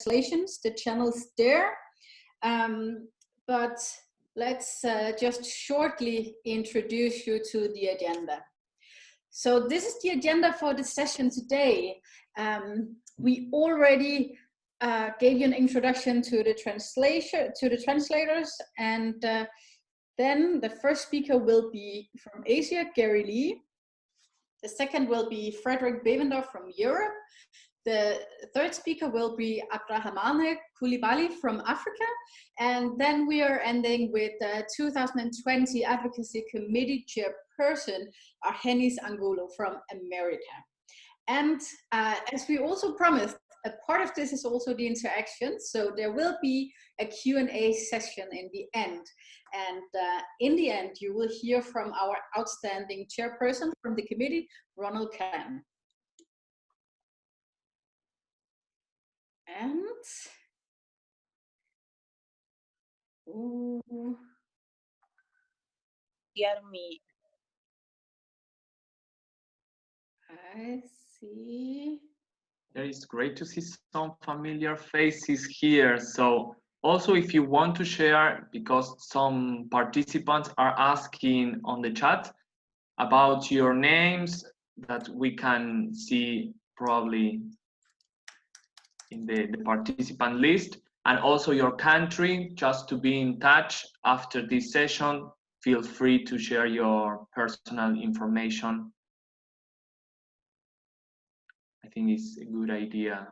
translations, the channels there. But let's just shortly introduce you to the agenda. So this is the agenda for the session today. We already gave you an introduction to the translators, and then the first speaker will be from Asia, Gary Lee. The second will be Frederick Bevendorf from Europe. The third speaker will be Abdrahamane Koulibaly from Africa. And then we are ending with the 2020 Advocacy Committee Chairperson, Argenis Angulo from America. And as we also promised, a part of this is also the interaction. So there will be a Q&A session in the end. And in the end, you will hear from our outstanding chairperson from the committee, Ronald Kahn. And hear me. I see. It's great to see some familiar faces here. So also, if you want to share, because some participants are asking on the chat about your names that we can see probably in the participant list, and also your country, just to be in touch after this session, feel free to share your personal information. I think it's a good idea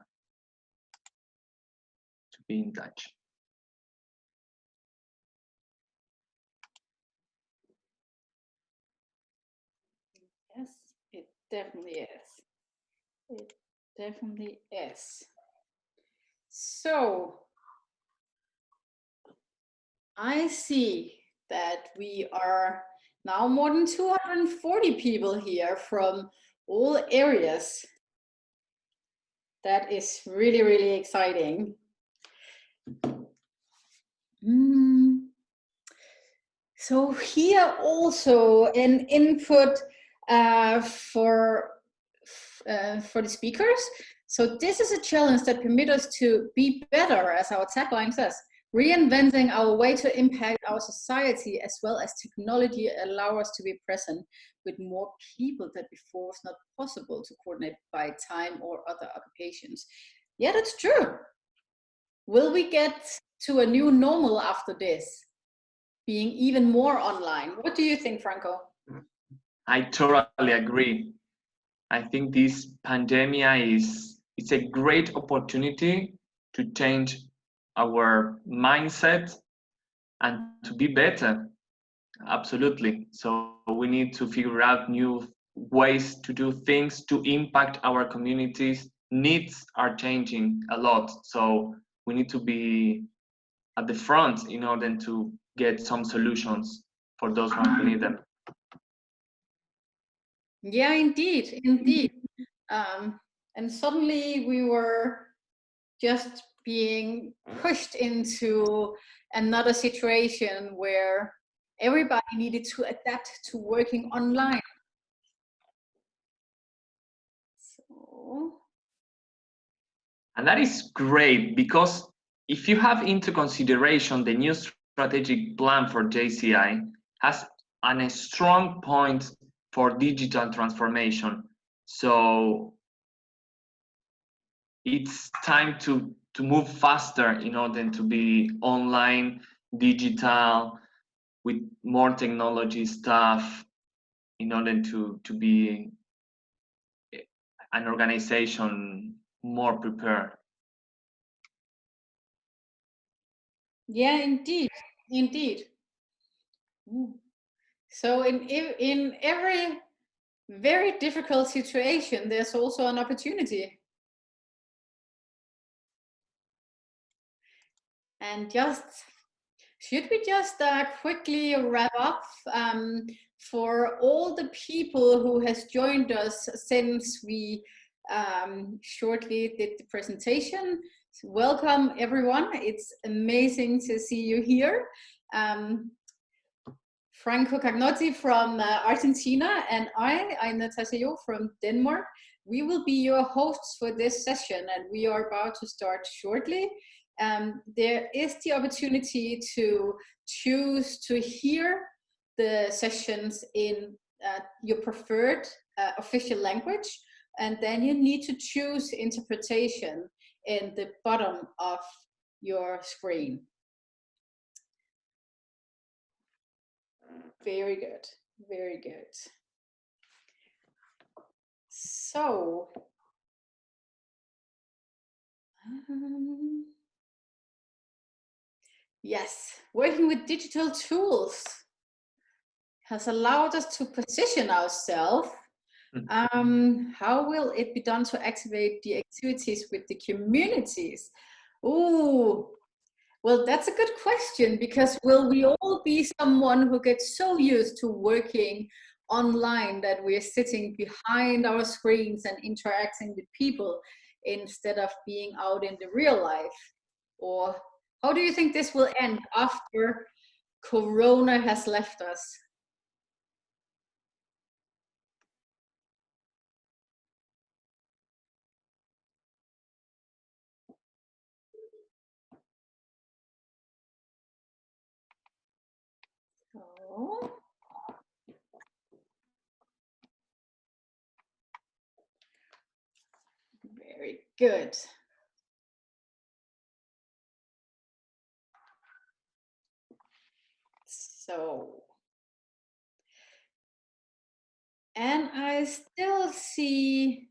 to be in touch. Yes, it definitely is. It definitely is. So I see that we are now more than 240 people here from all areas. That is really, really exciting. So here also an input for the speakers. So this is a challenge that permits us to be better, as our tagline says, reinventing our way to impact our society, as well as technology allow us to be present with more people that before was not possible to coordinate by time or other occupations. Yeah, that's true. Will we get to a new normal after this, being even more online? What do you think, Franco? I totally agree. I think this pandemic it's a great opportunity to change our mindset and to be better. Absolutely. So we need to figure out new ways to do things to impact our communities. Needs are changing a lot. So we need to be at the front in order to get some solutions for those who need them. Yeah, indeed, indeed. And suddenly we were just being pushed into another situation where everybody needed to adapt to working online. So... And that is great, because if you have into consideration the new strategic plan for JCI has a strong point for digital transformation. So it's time to move faster in order to be online, digital, with more technology stuff, in order to be an organization more prepared. Yeah, indeed, indeed. So in every very difficult situation, there's also an opportunity. And should we just quickly wrap up for all the people who has joined us since we shortly did the presentation? Welcome everyone, it's amazing to see you here. Franco Cagnotti from Argentina, and I'm Natasha Yo from Denmark. we will be your hosts for this session, and we are about to start shortly. There is the opportunity to choose to hear the sessions in your preferred official language, and then you need to choose interpretation in the bottom of your screen. Very good, very good. So, yes, working with digital tools has allowed us to position ourselves. How will it be done to activate the activities with the communities? Ooh, well, that's a good question, because will we all be someone who gets so used to working online that we're sitting behind our screens and interacting with people instead of being out in the real life? Or how do you think this will end after Corona has left us? Oh. Very good. So, and I still see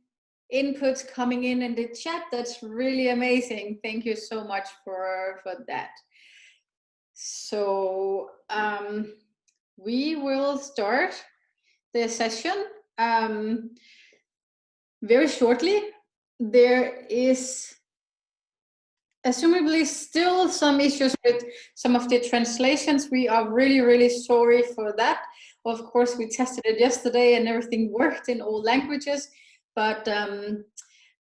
inputs coming in the chat. That's really amazing. Thank you so much for that. So we will start the session very shortly. There is assumably still some issues with some of the translations. We are really, really sorry for that. Of course, we tested it yesterday and everything worked in all languages, but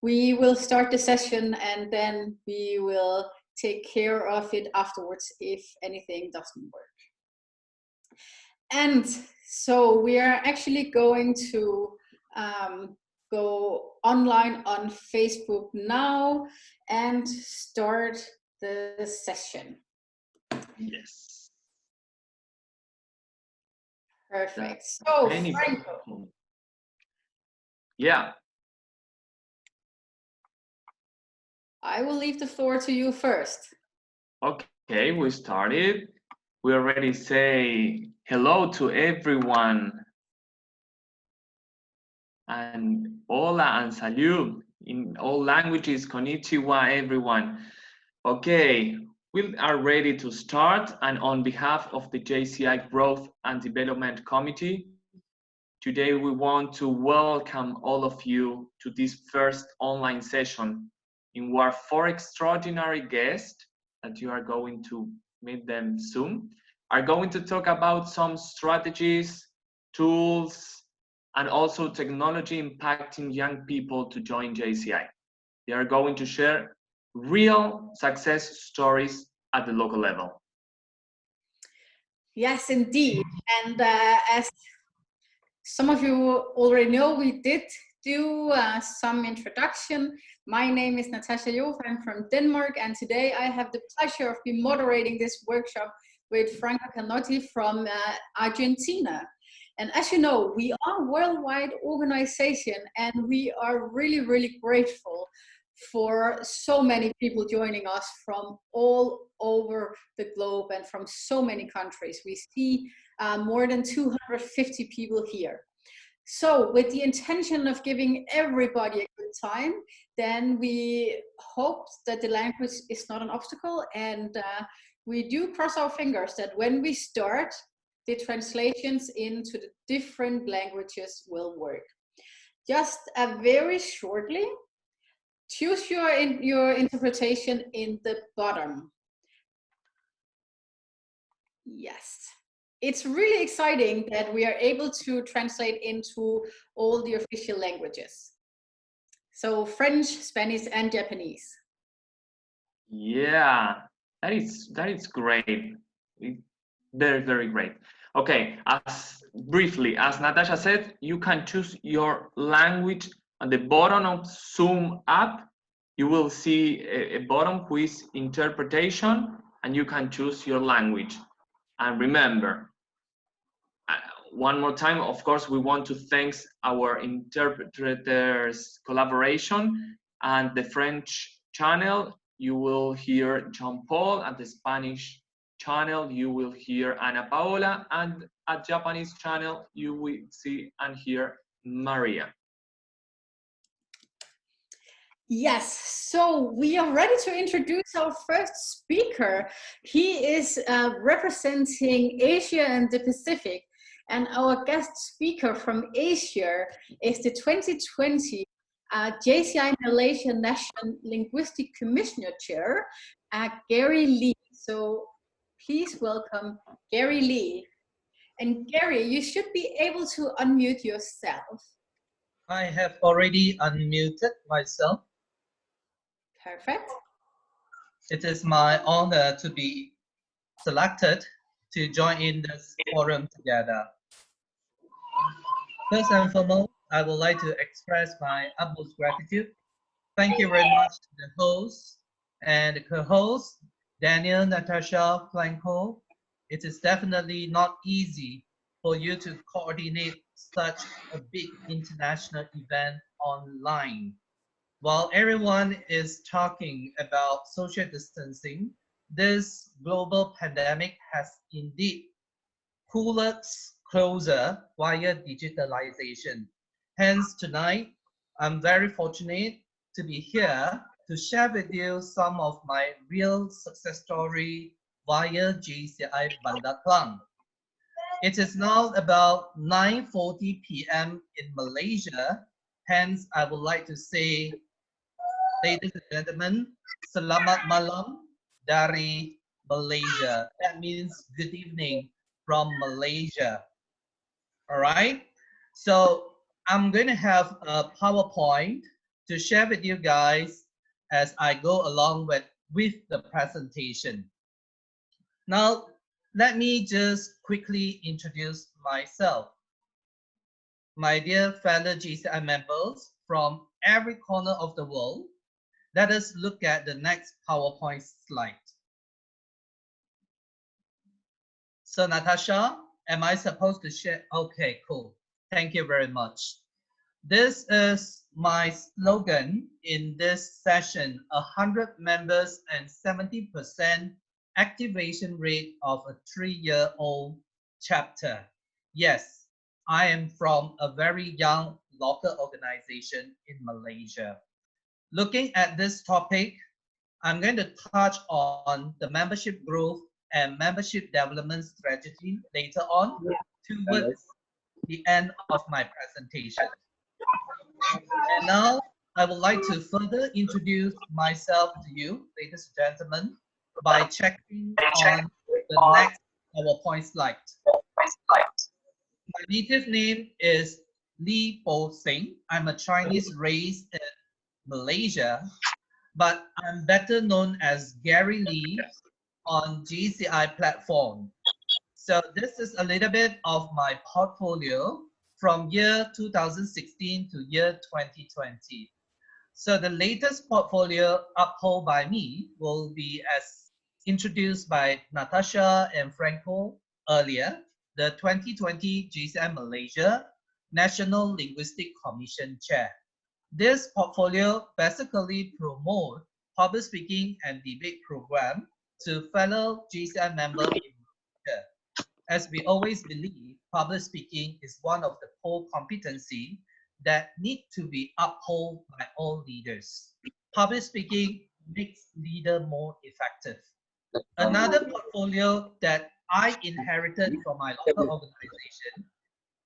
we will start the session and then we will take care of it afterwards if anything doesn't work. And so we are actually going to go online on Facebook now and start the session. Yes. Perfect. So, Franco. Yeah. I will leave the floor to you first. Okay, we started. We already say hello to everyone. And hola and salud in all languages. Konnichiwa, everyone. Okay, we are ready to start. And on behalf of the JCI Growth and Development Committee, today we want to welcome all of you to this first online session in where 4 extraordinary guests, that you are going to meet them soon, are going to talk about some strategies, tools, and also technology impacting young people to join JCI. They are going to share real success stories at the local level. Yes, indeed. And as some of you already know, we did do some introduction. My name is Natasha Jove. I'm from Denmark, and today I have the pleasure of being moderating this workshop with Franco Canotti from Argentina. And as you know, we are a worldwide organization, and we are really, really grateful for so many people joining us from all over the globe and from so many countries. We see more than 250 people here. So with the intention of giving everybody a good time, then we hope that the language is not an obstacle, and we do cross our fingers that when we start, the translations into the different languages will work. Just very shortly, choose your interpretation in the bottom. Yes. It's really exciting that we are able to translate into all the official languages. So French, Spanish, and Japanese. Yeah, that is great. Very, very great. Okay, as briefly, as Natasha said, you can choose your language At the bottom of Zoom app, you will see a button which is interpretation, and you can choose your language. And remember, one more time, of course, we want to thank our interpreters' collaboration, and the French channel, you will hear Jean-Paul. At the Spanish channel, you will hear Ana Paola, and at Japanese channel, you will see and hear Maria. Yes, so we are ready to introduce our first speaker. He is representing Asia and the Pacific, and our guest speaker from Asia is the 2020 JCI Malaysia National Linguistic Commissioner Chair, Gary Lee. So please welcome Gary Lee. And Gary, you should be able to unmute yourself. I have already unmuted myself. Perfect. It is my honor to be selected to join in this forum together. First and foremost, I would like to express my utmost gratitude. Thank you very much to the host and the co-host, Daniel, Natasha, Franco. It is definitely not easy for you to coordinate such a big international event online. While everyone is talking about social distancing, this global pandemic has indeed pulled us closer via digitalization. Hence, tonight, I'm very fortunate to be here to share with you some of my real success story via JCI Bandar Klang. It is now about 9:40 p.m. in Malaysia. Hence, I would like to say, ladies and gentlemen, selamat malam dari Malaysia. That means good evening from Malaysia. All right. So I'm going to have a PowerPoint to share with you guys as I go along with the presentation. Now, let me just quickly introduce myself. My dear fellow JCI members from every corner of the world, let us look at the next PowerPoint slide. So Natasha, am I supposed to share? Okay, cool. Thank you very much. This is my slogan in this session, 100 members and 70% activation rate of a 3-year-old chapter. Yes, I am from a very young local organization in Malaysia. Looking at this topic, I'm going to touch on the membership growth and membership development strategy later on towards the end of my presentation. And now I would like to further introduce myself to you, ladies and gentlemen, by checking on the next PowerPoint slide. My native name is Lee Po Sing. I'm a Chinese raised in Malaysia, but I'm better known as Gary Lee on JCI platform. So this is a little bit of my portfolio from year 2016 to year 2020. So the latest portfolio upheld by me will be as introduced by Natasha and Franco earlier, the 2020 JCI Malaysia National Linguistic Commission Chair. This portfolio basically promotes public speaking and debate program to fellow JCI members in Malaysia. As we always believe, public speaking is one of the core competency that need to be upheld by all leaders. Public speaking makes leader more effective. Another portfolio that I inherited from my local organization,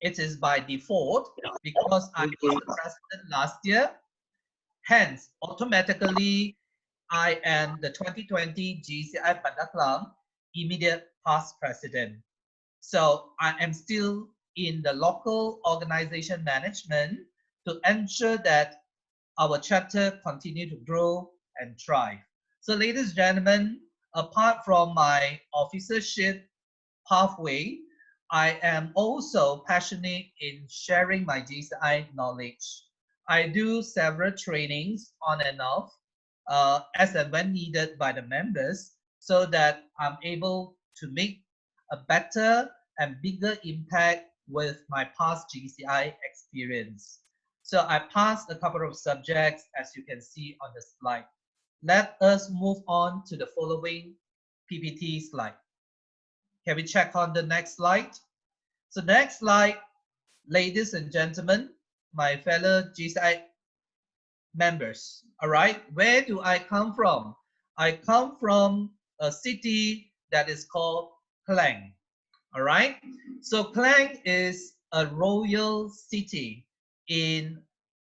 it is by default because I was the president last year. Hence, automatically, I am the 2020 JCI Bandar Klang immediate past president. So I am still in the local organization management to ensure that our chapter continue to grow and thrive. So ladies and gentlemen, apart from my officership pathway, I am also passionate in sharing my JCI knowledge. I do several trainings on and off as and when needed by the members so that I'm able to make a better and bigger impact with my past JCI experience. So I passed a couple of subjects as you can see on the slide. Let us move on to the following PPT slide. Can we check on the next slide? So next slide, ladies and gentlemen, my fellow JCI members, all right, where do I come from? I come from a city that is called Klang, all right? So Klang is a royal city in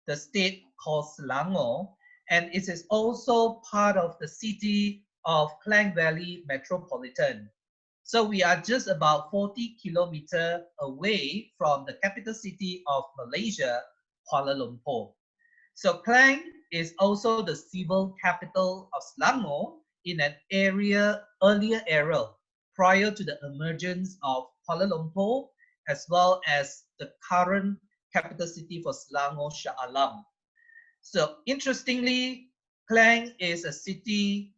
the state called Selangor, and it is also part of the city of Klang Valley Metropolitan. So we are just about 40 kilometers away from the capital city of Malaysia, Kuala Lumpur. So Klang is also the civil capital of Selangor in an earlier era prior to the emergence of Kuala Lumpur, as well as the current capital city for Selangor, Shah Alam. So interestingly, Klang is a city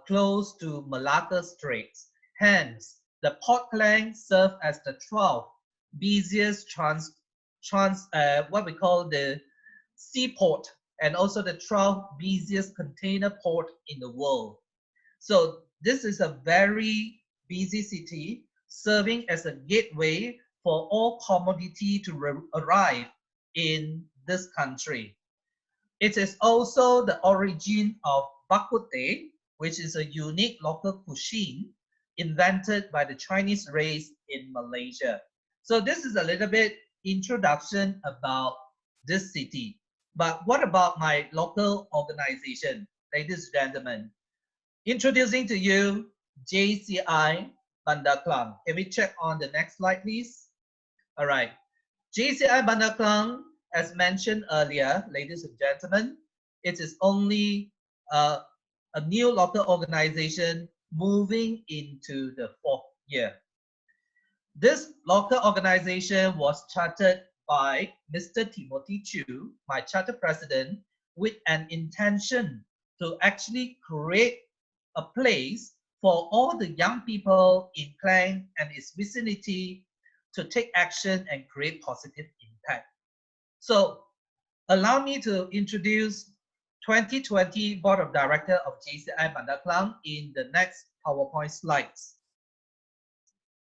close to Malacca Straits. Hence, the Port Klang served as the 12th busiest what we call the seaport, and also the 12th busiest container port in the world. So this is a very busy city, serving as a gateway for all commodity to arrive in this country. It is also the origin of bak kut teh, which is a unique local cuisine invented by the Chinese race in Malaysia. So this is a little bit introduction about this city. But what about my local organization, ladies and gentlemen? Introducing to you JCI Bandar Klang. Can we check on the next slide, please? All right. JCI Bandar Klang, as mentioned earlier, ladies and gentlemen, it is only a new local organization moving into the 4th year. This local organization was chartered by Mr. Timothy Chu, my charter president, with an intention to actually create a place for all the young people in Klang and its vicinity to take action and create positive impact. So allow me to introduce 2020 Board of Directors of JCI Bandar Klang in the next PowerPoint slides.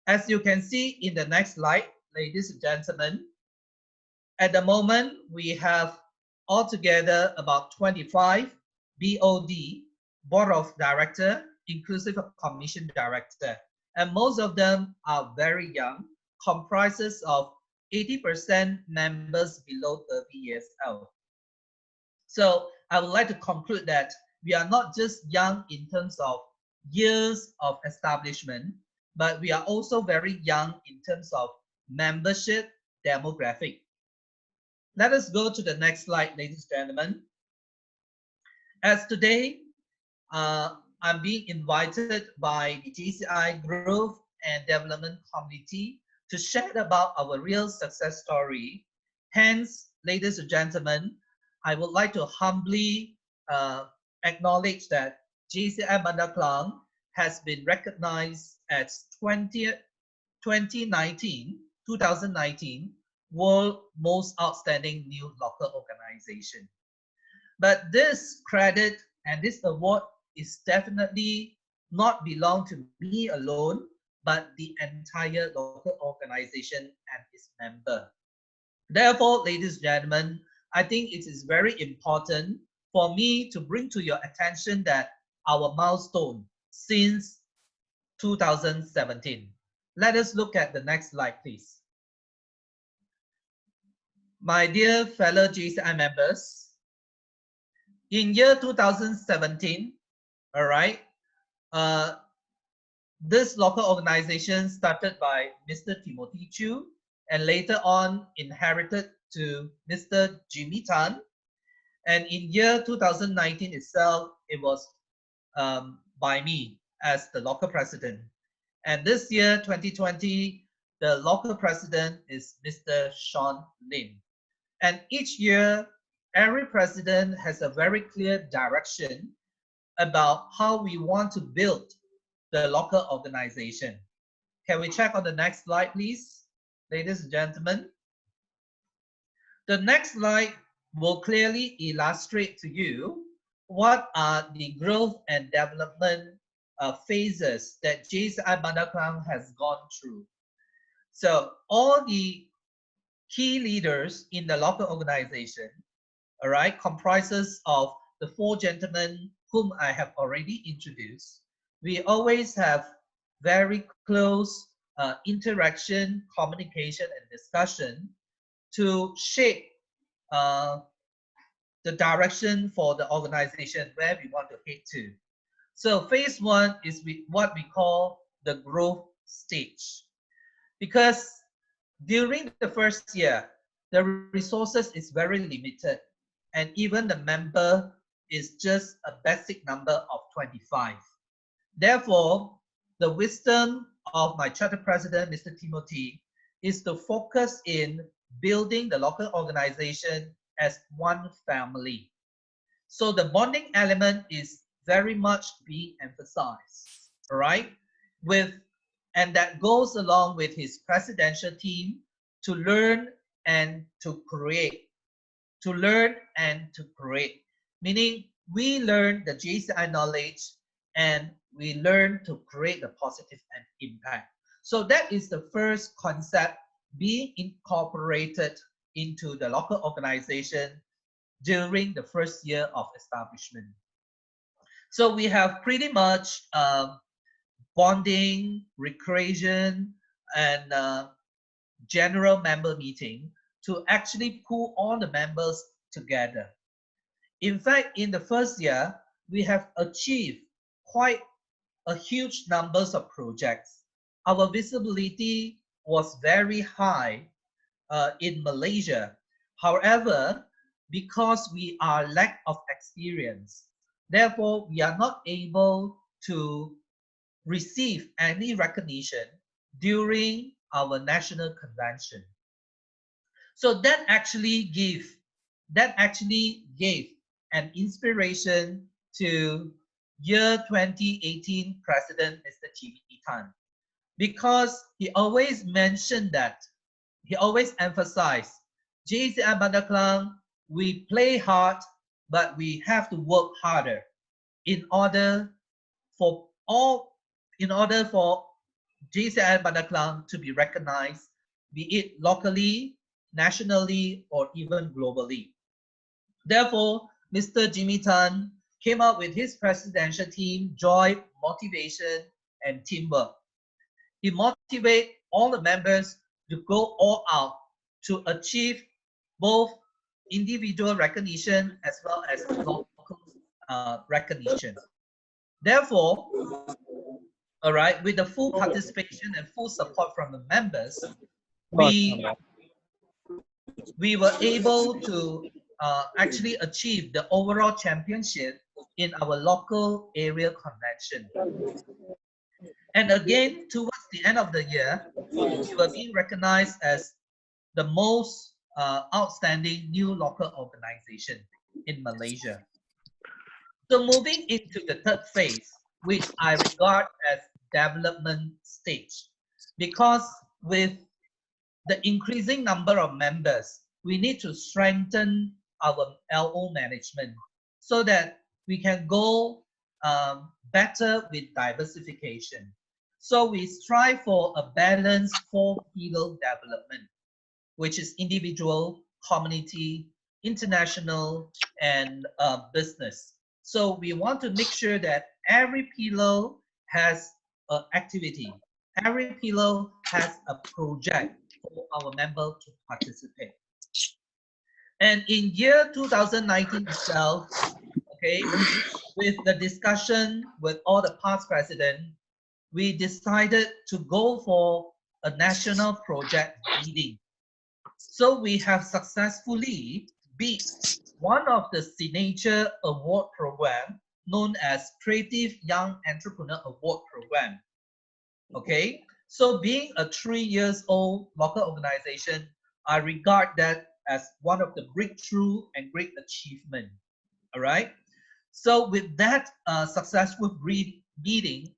As you can see in the next slide, ladies and gentlemen, at the moment we have altogether about 25 BOD, Board of Directors, inclusive of Commission Director, and most of them are very young, comprises of 80% members below 30 years old. So I would like to conclude that we are not just young in terms of years of establishment, but we are also very young in terms of membership demographic. Let us go to the next slide, ladies and gentlemen. As today, I'm being invited by the JCI Growth and Development Committee to share about our real success story. Hence, ladies and gentlemen, I would like to humbly acknowledge that JCI Bandar Klang has been recognized as 2019 World Most Outstanding New Local Organization. But this credit and this award is definitely not belong to me alone, but the entire local organization and its member. Therefore, ladies and gentlemen, I think it is very important for me to bring to your attention that our milestone since 2017. Let us look at the next slide, please. My dear fellow JCI members, in year 2017, all right, this local organization started by Mr. Timothy Chu and later on inherited to Mr. Jimmy Tan. And in year 2019 itself, it was by me as the local president. And this year, 2020, the local president is Mr. Sean Lim. And each year, every president has a very clear direction about how we want to build the local organization. Can we check on the next slide, please, ladies and gentlemen? The next slide will clearly illustrate to you what are the growth and development phases that JCI Bandar Klang has gone through. So all the key leaders in the local organization, all right, comprises of the 4 gentlemen whom I have already introduced. We always have very close interaction, communication, and discussion to shape the direction for the organization where we want to head to. So phase 1 is what we call the growth stage. Because during the first year, the resources is very limited, and even the member is just a basic number of 25. Therefore, the wisdom of my chapter president, Mr. Timothy, is to focus in building the local organization as one family. So the bonding element is very much being emphasized, all right? And that goes along with his presidential team to learn and to create. To learn and to create. Meaning we learn the JCI knowledge and we learn to create the positive impact. So that is the first concept being incorporated into the local organization during the first year of establishment. So we have pretty much bonding, recreation, and general member meeting to actually pull all the members together. In fact, in the first year, we have achieved quite a huge numbers of projects. Our visibility was very high in Malaysia. However, because we are lack of experience, therefore we are not able to receive any recognition during our national convention. So that actually gave an inspiration to year 2018 President Mr. Jimmy Tan, because he always mentioned that, he always emphasized, JCI Bandar Klang, we play hard, but we have to work harder in order for JCI Bandar Klang to be recognized, be it locally, nationally, or even globally. Therefore, Mr. Jimmy Tan came up with his presidential team, joy, motivation, and teamwork. He motivated all the members to go all out to achieve both individual recognition as well as local recognition. Therefore, all right, with the full participation and full support from the members, we were able to actually achieve the overall championship in our local area convention. And again, towards the end of the year, we were being recognized as the most outstanding new local organization in Malaysia. So moving into the third phase, which I regard as development stage, because with the increasing number of members, we need to strengthen our LO management so that we can go better with diversification. So we strive for a balanced 4-pillar development, which is individual, community, international, and business. So we want to make sure that every pillar has an activity, every pillar has a project for our member to participate. And in year 2019 itself, okay, with the discussion with all the past presidents, we decided to go for a national project leading. So we have successfully beat one of the signature award program known as Creative Young Entrepreneur Award Program. Okay, so being a 3 years old local organization, I regard that as one of the breakthrough and great achievement. All right. So with that successful meeting,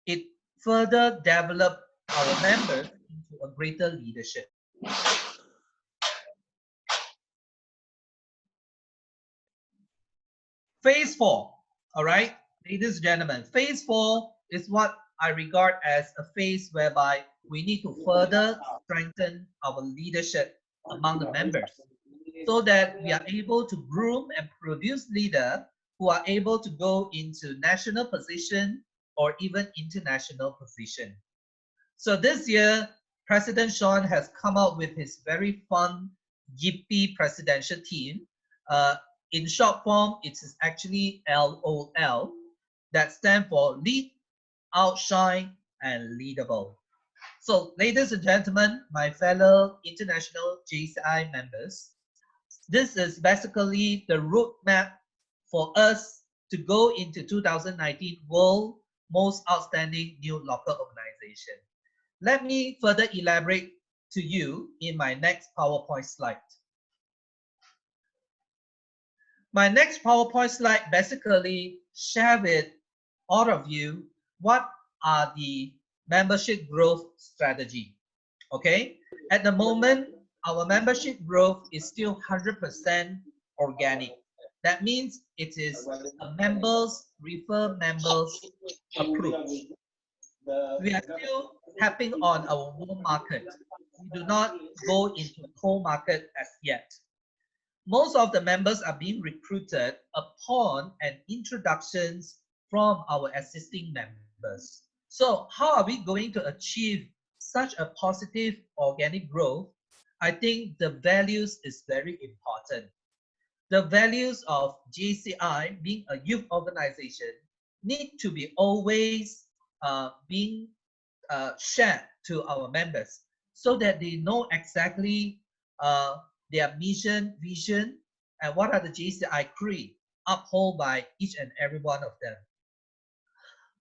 it further developed our members into a greater leadership. Phase 4, all right, ladies and gentlemen, phase 4 is what I regard as a phase whereby we need to further strengthen our leadership among the members so that we are able to groom and produce leaders who are able to go into national position or even international position. So this year, President Sean has come out with his very fun, yippee presidential team. In short form, it is actually LOL, that stands for Lead, Outshine, and Leadable. So, ladies and gentlemen, my fellow international JCI members, this is basically the roadmap for us to go into 2019 World Most Outstanding New Local Organization. Let me further elaborate to you in my next PowerPoint slide. My next PowerPoint slide basically share with all of you what are the membership growth strategy. Okay, at the moment, our membership growth is still 100% organic. That means it is a members refer members approach. We are still tapping on our warm market. We do not go into cold market as yet. Most of the members are being recruited upon an introductions from our existing members. So how are we going to achieve such a positive organic growth? I think the values is very important. The values of JCI being a youth organization need to be always being shared to our members so that they know exactly their mission, vision, and what are the JCI creed upheld by each and every one of them.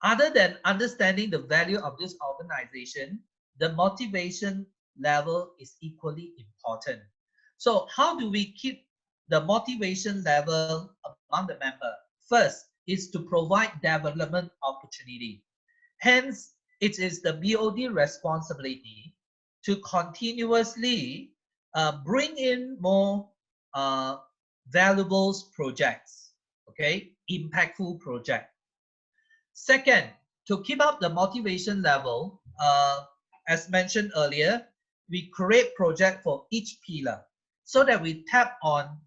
Other than understanding the value of this organization, the motivation level is equally important. So how do we keep the motivation level among the member? First is to provide development opportunity. Hence, it is the BOD responsibility to continuously bring in more valuable projects, okay, impactful projects. Second, to keep up the motivation level, as mentioned earlier, we create project for each pillar so that we tap on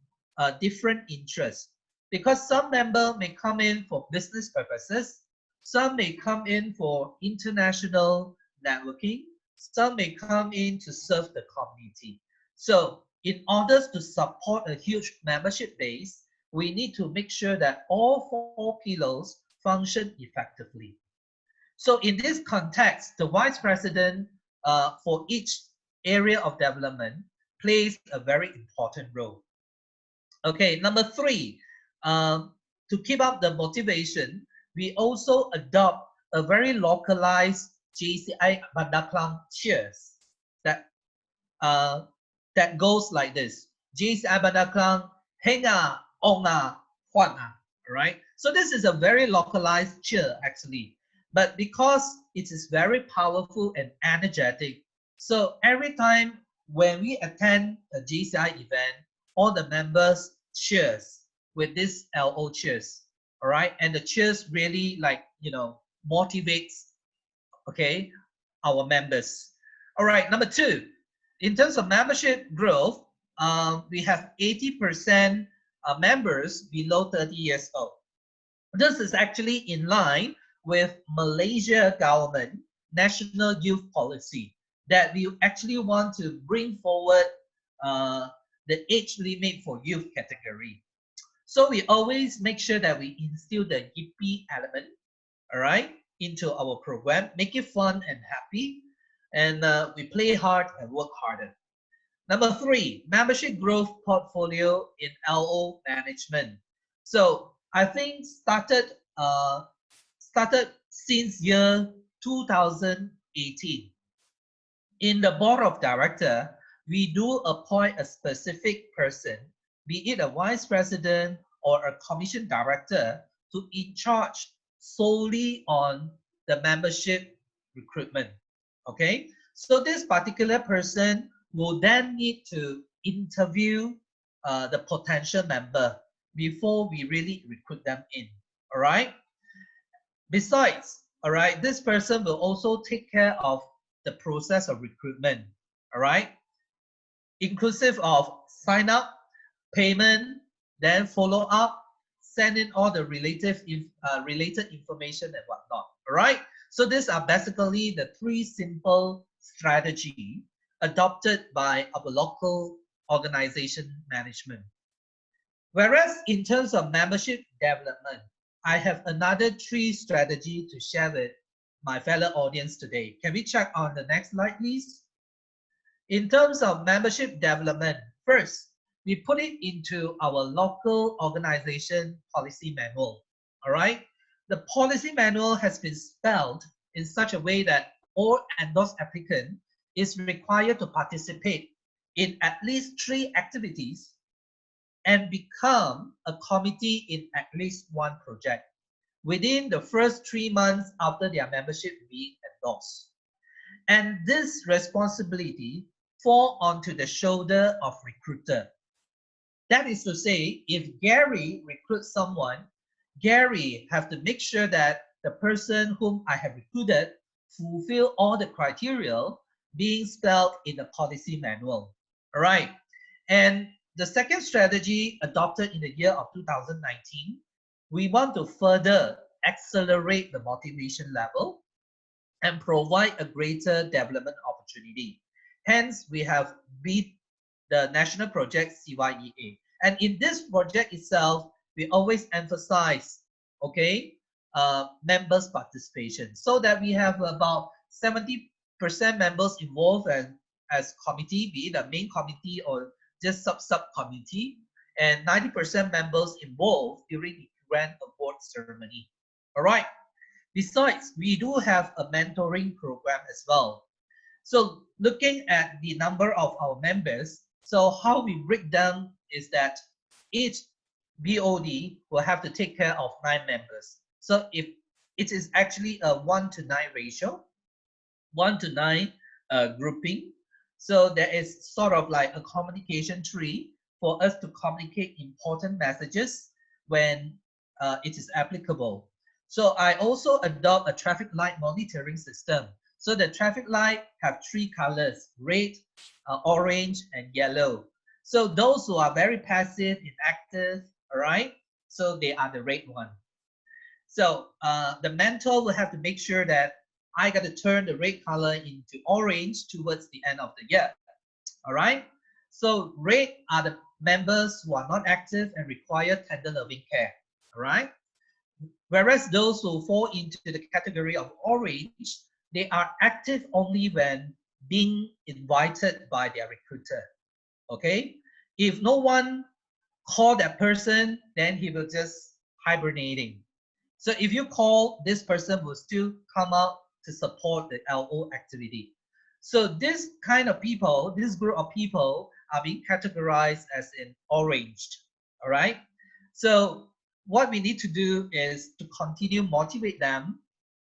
different interests. Because some member may come in for business purposes, some may come in for international networking, some may come in to serve the community. So in order to support a huge membership base, we need to make sure that all 4 pillars function effectively. So in this context, the Vice President for each area of development plays a very important role. Okay, number 3, to keep up the motivation, we also adopt a very localized JCI Bandaklang cheers that goes like this. JCI Bandaklang, Henga, Onga, Huana, right? So this is a very localized cheer actually, but because it is very powerful and energetic, so every time when we attend a JCI event, all the members cheers with this LO cheers, all right? And the cheers really like, you know, motivates, okay, our members. All right, number 2, in terms of membership growth, we have 80% members below 30 years old. This is actually in line with Malaysia government national youth policy that we actually want to bring forward the age limit for youth category. So we always make sure that we instill the yippee element, all right, into our program, make it fun and happy, and we play hard and work harder. Number 3, membership growth portfolio in LO management. So I think started since year 2018. In the board of director, we do appoint a specific person, be it a vice president or a commission director, to in charge solely on the membership recruitment. Okay, so this particular person will then need to interview the potential member before we really recruit them in. All right. Besides, all right, this person will also take care of the process of recruitment. All right, inclusive of sign up, payment, then follow up, send in all the related information and whatnot. All right. So these are basically the three simple strategy adopted by our local organization management. Whereas in terms of membership development, I have another three strategy to share with my fellow audience today. Can we check on the next slide, please? In terms of membership development, first, we put it into our local organization policy manual. All right. The policy manual has been spelled in such a way that all endorsed applicant is required to participate in at least 3 activities and become a committee in at least 1 project within the first 3 months after their membership being endorsed. And this responsibility fall onto the shoulder of recruiter. That is to say, if Gary recruits someone, Gary have to make sure that the person whom I have recruited fulfill all the criteria being spelled in the policy manual. All right. And the second strategy adopted in the year of 2019, we want to further accelerate the motivation level and provide a greater development opportunity. Hence, we have beat the national project CYEA. And in this project itself, we always emphasize, okay, members' participation, so that we have about 70% members involved as committee, be it a main committee or just sub-committee, and 90% members involved during the grant award ceremony. All right. Besides, we do have a mentoring program as well. So looking at the number of our members, so how we break down is that each BOD will have to take care of 9 members. So if it is actually a 1:9 ratio, 1:9 grouping, so there is sort of like a communication tree for us to communicate important messages when it is applicable. So I also adopt a traffic light monitoring system. So the traffic light have 3 colors, red, orange, and yellow. So those who are very passive, inactive, all right, so they are the red one. So the mentor will have to make sure that I got to turn the red color into orange towards the end of the year. All right. So red are the members who are not active and require tender loving care. All right. Whereas those who fall into the category of orange, they are active only when being invited by their recruiter. Okay. If no one call that person, then he will just hibernating. So if you call, this person will still come out to support the LO activity. So this kind of people, this group of people are being categorized as in orange. All right. So what we need to do is to continue motivate them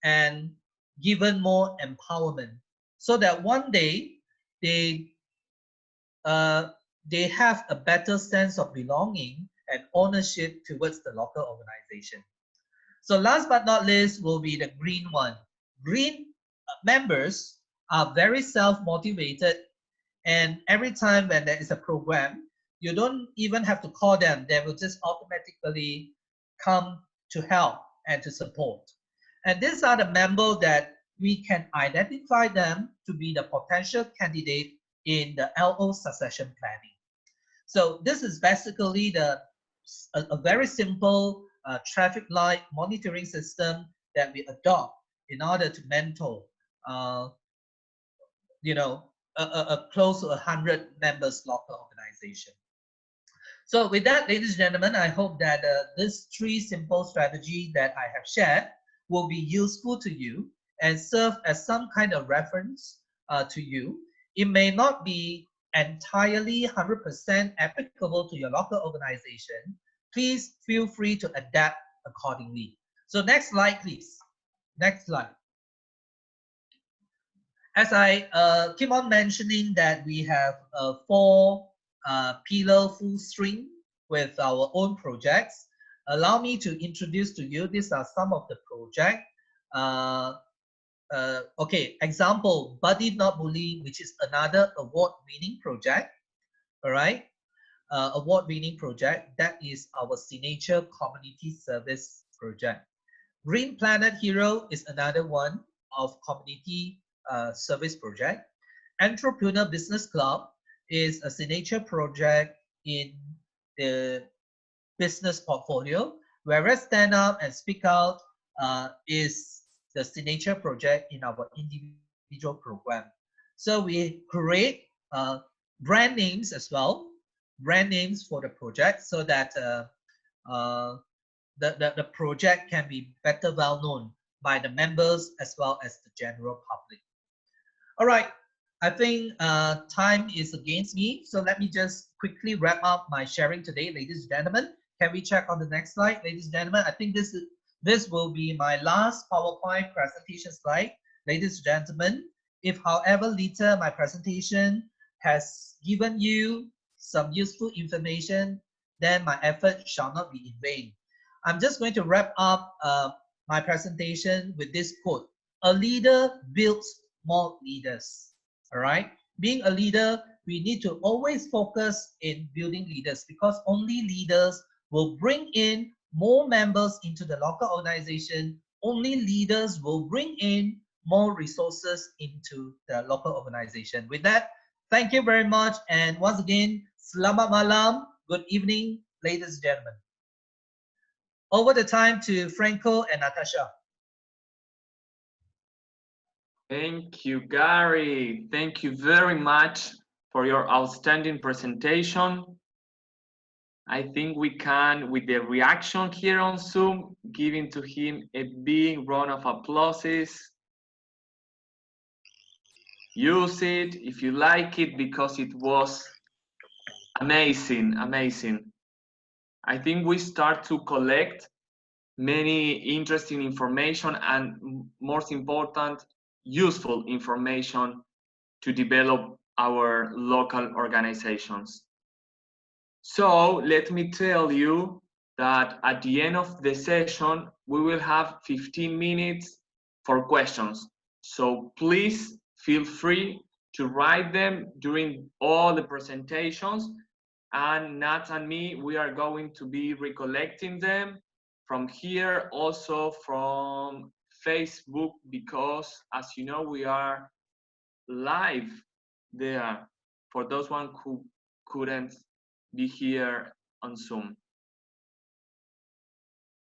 and given more empowerment so that one day they have a better sense of belonging and ownership towards the local organization. So last but not least will be the green one. Green members are very self-motivated, and every time when there is a program, you don't even have to call them. They will just automatically come to help and to support. And these are the members that we can identify them to be the potential candidate in the LO succession planning. So this is basically a very simple traffic light monitoring system that we adopt in order to mentor, close to 100 members local organization. So with that, ladies and gentlemen, I hope that this 3 simple strategy that I have shared will be useful to you and serve as some kind of reference to you. It may not be entirely 100% applicable to your local organization, please feel free to adapt accordingly. So next slide, please. Next slide. As I keep on mentioning that we have a 4 pillar full string with our own projects, allow me to introduce to you, these are some of the projects. Okay, example, Buddy Not Bully, which is another award-winning project. All right, award-winning project. That is our signature community service project. Green Planet Hero is another one of community service project. Entrepreneur Business Club is a signature project in the business portfolio, whereas Stand Up and Speak Out is the signature project in our individual program. So we create brand names as well, brand names for the project, so that the project can be better well known by the members as well as the general public. All right, I think time is against me, so let me just quickly wrap up my sharing today, ladies and gentlemen. Can we check on the next slide, ladies and gentlemen? I think this will be my last PowerPoint presentation slide, ladies and gentlemen. If, however, later my presentation has given you some useful information, then my effort shall not be in vain. I'm just going to wrap up my presentation with this quote: a leader builds more leaders. All right, being a leader, we need to always focus in building leaders, because only leaders will bring in more members into the local organization. Only leaders will bring in more resources into the local organization. With that, thank you very much, and once again, selamat malam, good evening, ladies and gentlemen. Over the time to Franco and Natasha. Thank you, Gary. Thank you very much for your outstanding presentation. I think we can, with the reaction here on Zoom, giving to him a big round of applauses. Use it if you like it, because it was amazing, amazing. I think we start to collect many interesting information and, most important, useful information to develop our local organizations. So let me tell you that at the end of the session, we will have 15 minutes for questions. So please feel free to write them during all the presentations. And Nat and me, we are going to be recollecting them from here, also from Facebook, because as you know, we are live there for those one who couldn't be here on Zoom.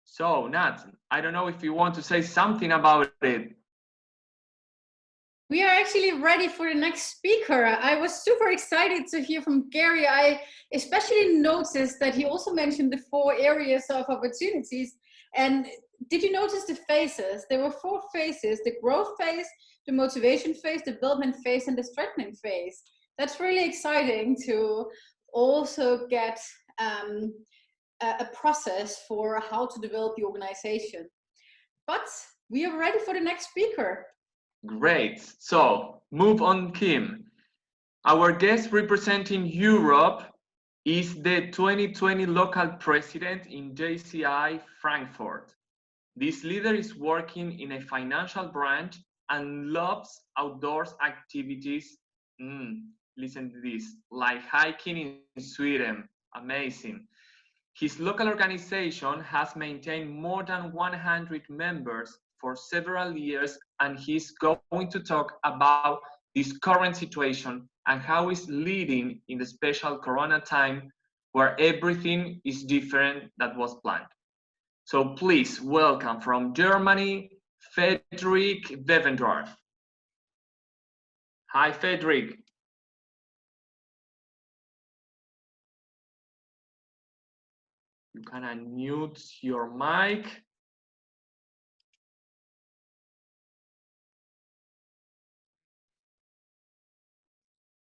So Nat, I don't know if you want to say something about it. We are actually ready for the next speaker. I was super excited to hear from Gary. I especially noticed that he also mentioned the 4 areas of opportunities. And did you notice the phases? There were 4 phases: the growth phase, the motivation phase, the development phase, and the strengthening phase. That's really exciting to also get a process for how to develop the organization. But we are ready for the next speaker. Great. So move on, Kim. Our guest representing Europe is the 2020 local president in JCI Frankfurt. This leader is working in a financial branch and loves outdoors activities. Listen to this, like hiking in Sweden. Amazing. His local organization has maintained more than 100 members for several years, and he's going to talk about this current situation and how it's leading in the special Corona time where everything is different than was planned. So please welcome from Germany, Frederick Wevendorf. Hi, Frederick. You can unmute your mic.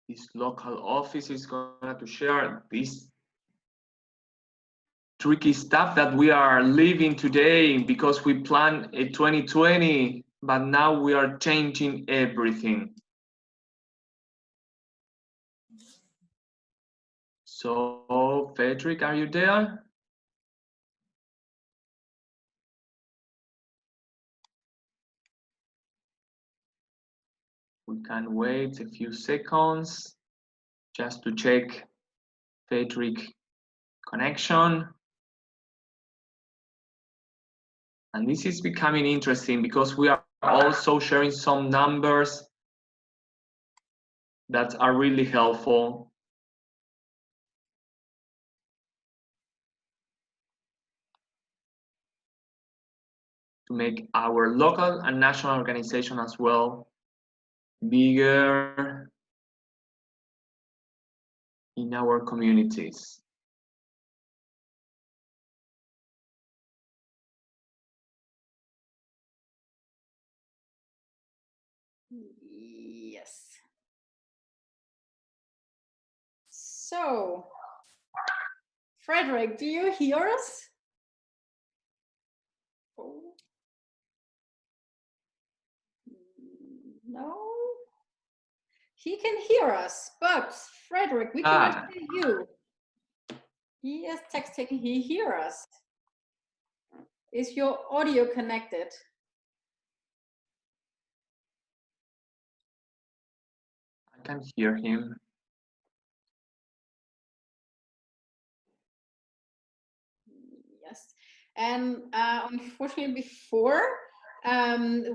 this local office is going to share this tricky stuff that we are living today because we planned a 2020, but now we are changing everything. So, Frederick, are you there? We can wait a few seconds just to check Frederick connection. And this is becoming interesting because we are also sharing some numbers that are really helpful. To make our local and national organization as well bigger in our communities. Yes. So, Frederick, do you hear us? Oh. No. He can hear us, but Frederick, we cannot hear you. He is texting, he hears us. Is your audio connected? I can hear him. Yes, and unfortunately before,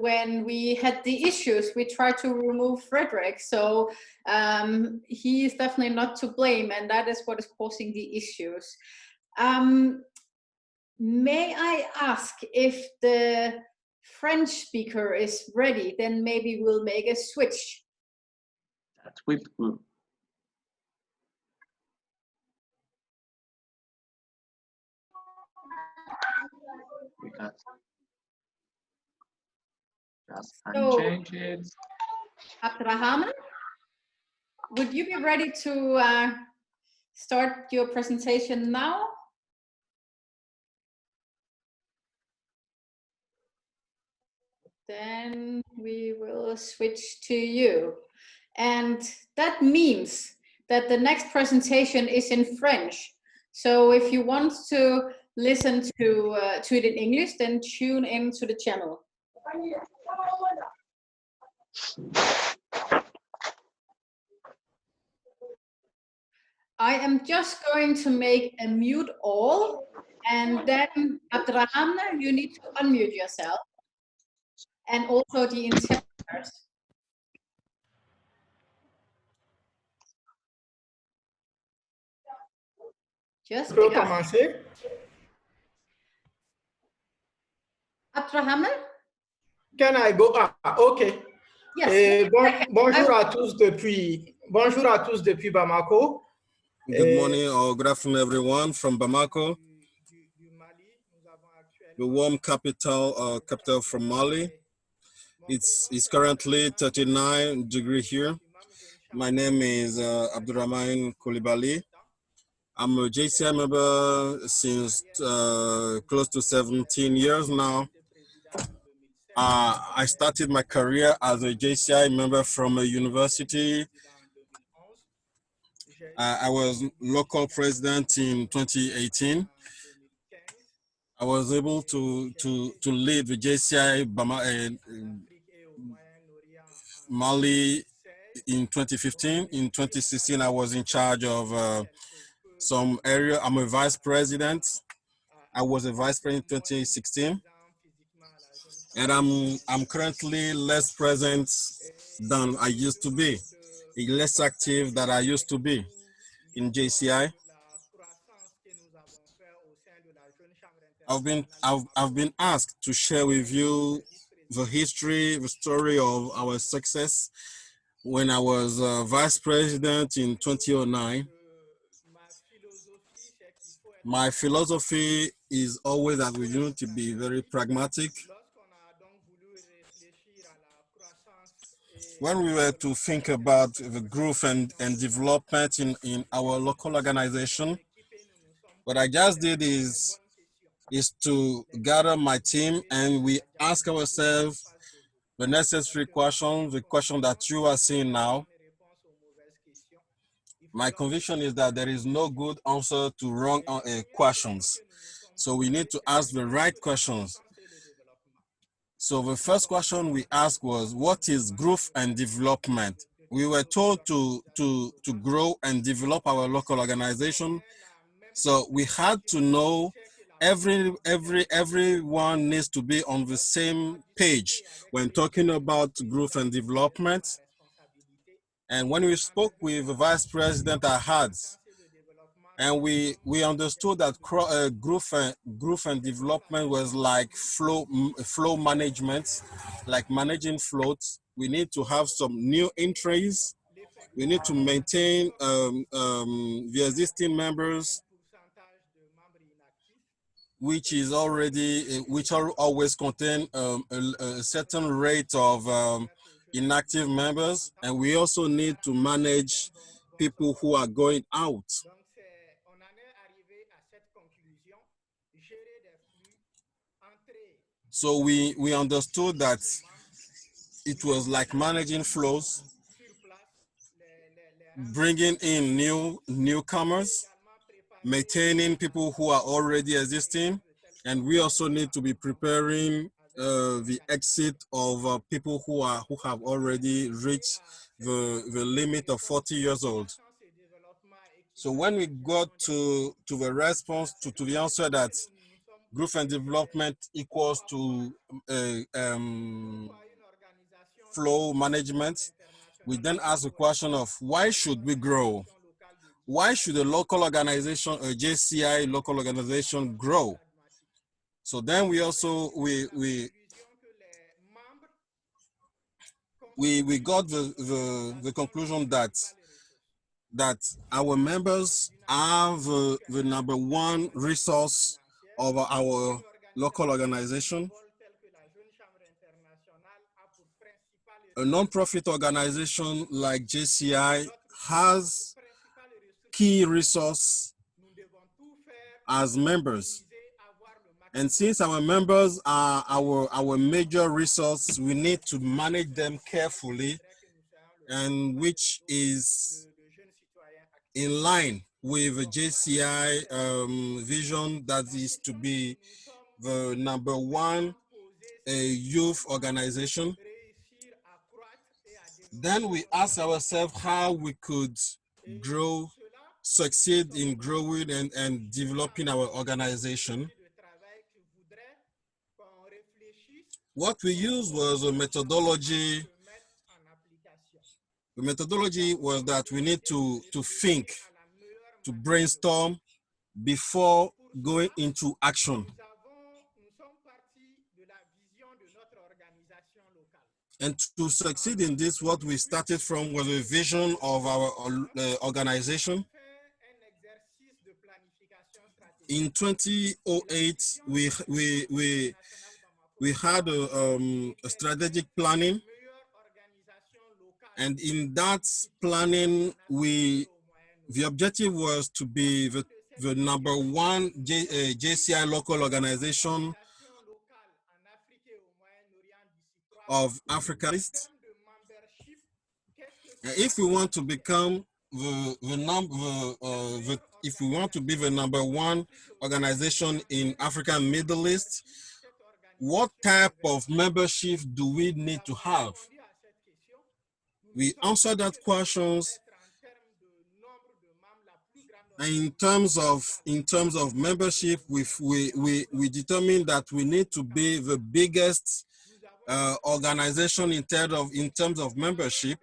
when we had the issues, we tried to remove Frederick, so he is definitely not to blame, and that is what is causing the issues. May I ask if the French speaker is ready? Then maybe we'll make a switch. That's with good. We got just change it. Abdrahman, would you be ready to start your presentation now? Then we will switch to you. And that means that the next presentation is in French. So if you want to listen to it in English, then tune in to the channel. I am just going to make a mute all, and then Abdrahman, you need to unmute yourself, and also the interpreters. Just commencer. Abdrahman? Can I go? Ah, ok. Yes. Bonjour à tous depuis Bamako. Good morning or good afternoon, everyone from Bamako, the warm capital from Mali. It's currently 39 degrees here. My name is Abdurrahman Koulibaly. I'm a JCI member since close to 17 years now. I started my career as a JCI member from a university. I was local president in 2018. I was able to lead the JCI Mali in 2015. In 2016, I was in charge of some area. I'm a vice president. I was a vice president in 2016, and I'm currently less present than I used to be, less active than I used to be in JCI. I've been asked to share with you the history, the story of our success when I was vice president in 2009. My philosophy is always that we need to be very pragmatic. when we were to think about the growth and development in our local organization, what I just did is to gather my team and we ask ourselves the necessary questions, the question that you are seeing now. My conviction is that there is no good answer to wrong questions. So we need to ask the right questions. So the first question we asked was, what is growth and development? We were told to grow and develop our local organization. So we had to know everyone needs to be on the same page when talking about growth and development. And when we spoke with the vice president I had, and we understood that growth and development was like flow management, like managing floats. We need to have some new entries. We need to maintain the existing members, which are always contain a certain rate of inactive members, and we also need to manage people who are going out. So we understood that it was like managing flows, bringing in newcomers, maintaining people who are already existing, and we also need to be preparing the exit of people who have already reached the limit of 40 years old. So when we got to the response to the answer that growth and development equals to flow management, we then ask the question of why should we grow? Why should a local organization, a JCI local organization, grow? So then we also we got the conclusion that our members are the number one resource of our local organization. A non-profit organization like JCI has key resource as members. And since our members are our major resource, we need to manage them carefully, and which is in line with the JCI vision that is to be the number one youth organization. Then we ask ourselves how we could succeed in growing and developing our organization. What we used was a methodology. The methodology was that we need to think, to brainstorm before going into action. And to succeed in this, what we started from was a vision of our organization. In 2008, we had a strategic planning, and in that planning, the objective was to be the number one JCI local organization of Africa. If we want to become if we want to be the number one organization in Africa and Middle East, what type of membership do we need to have? We answered that questions. And in terms of membership, we determined that we need to be the biggest organization in terms of membership.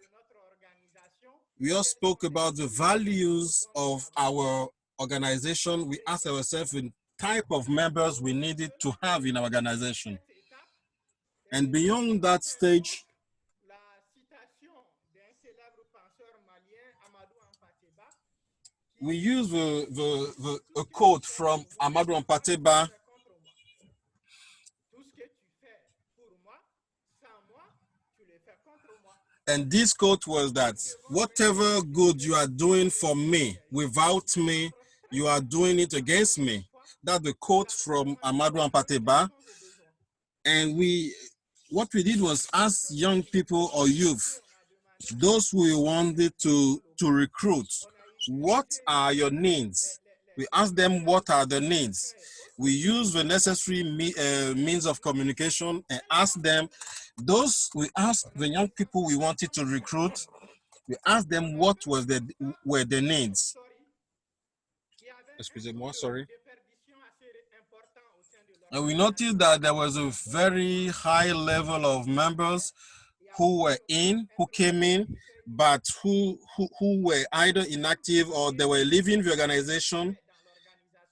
We all spoke about the values of our organization. We asked ourselves the type of members we needed to have in our organization. And beyond that stage, we use a quote from Amadou Ampateba. And this quote was that whatever good you are doing for me, without me, you are doing it against me. That's the quote from Amadou Ampateba. And what we did was ask young people or youth, those who we wanted to recruit, what are your needs? We asked them what are the needs. We use the necessary means of communication and ask them, we asked the young people we wanted to recruit, we asked them what were the needs. Excusez-moi, sorry. And we noticed that there was a very high level of members who came in, but who were either inactive or they were leaving the organization.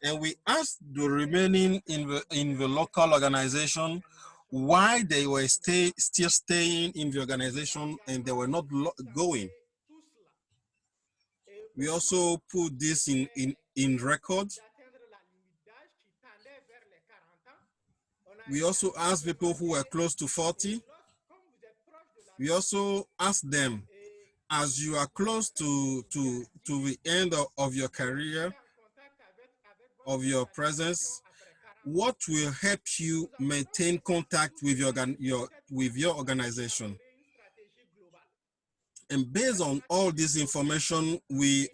And we asked the remaining in the local organization why they were still staying in the organization and they were not going. We also put this in record. We also asked people who were close to 40. We also asked them, as you are close to the end of your career, of your presence, what will help you maintain contact with your organization? And based on all this information, we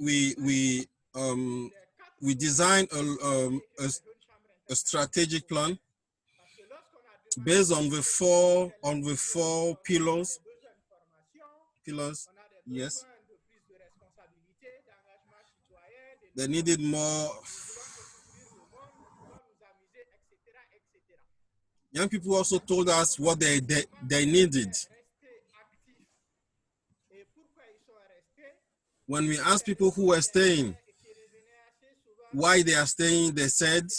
designed a strategic plan based on the four pillars. Yes. They needed more. Young people also told us what they needed. When we asked people who were staying, why they are staying, they said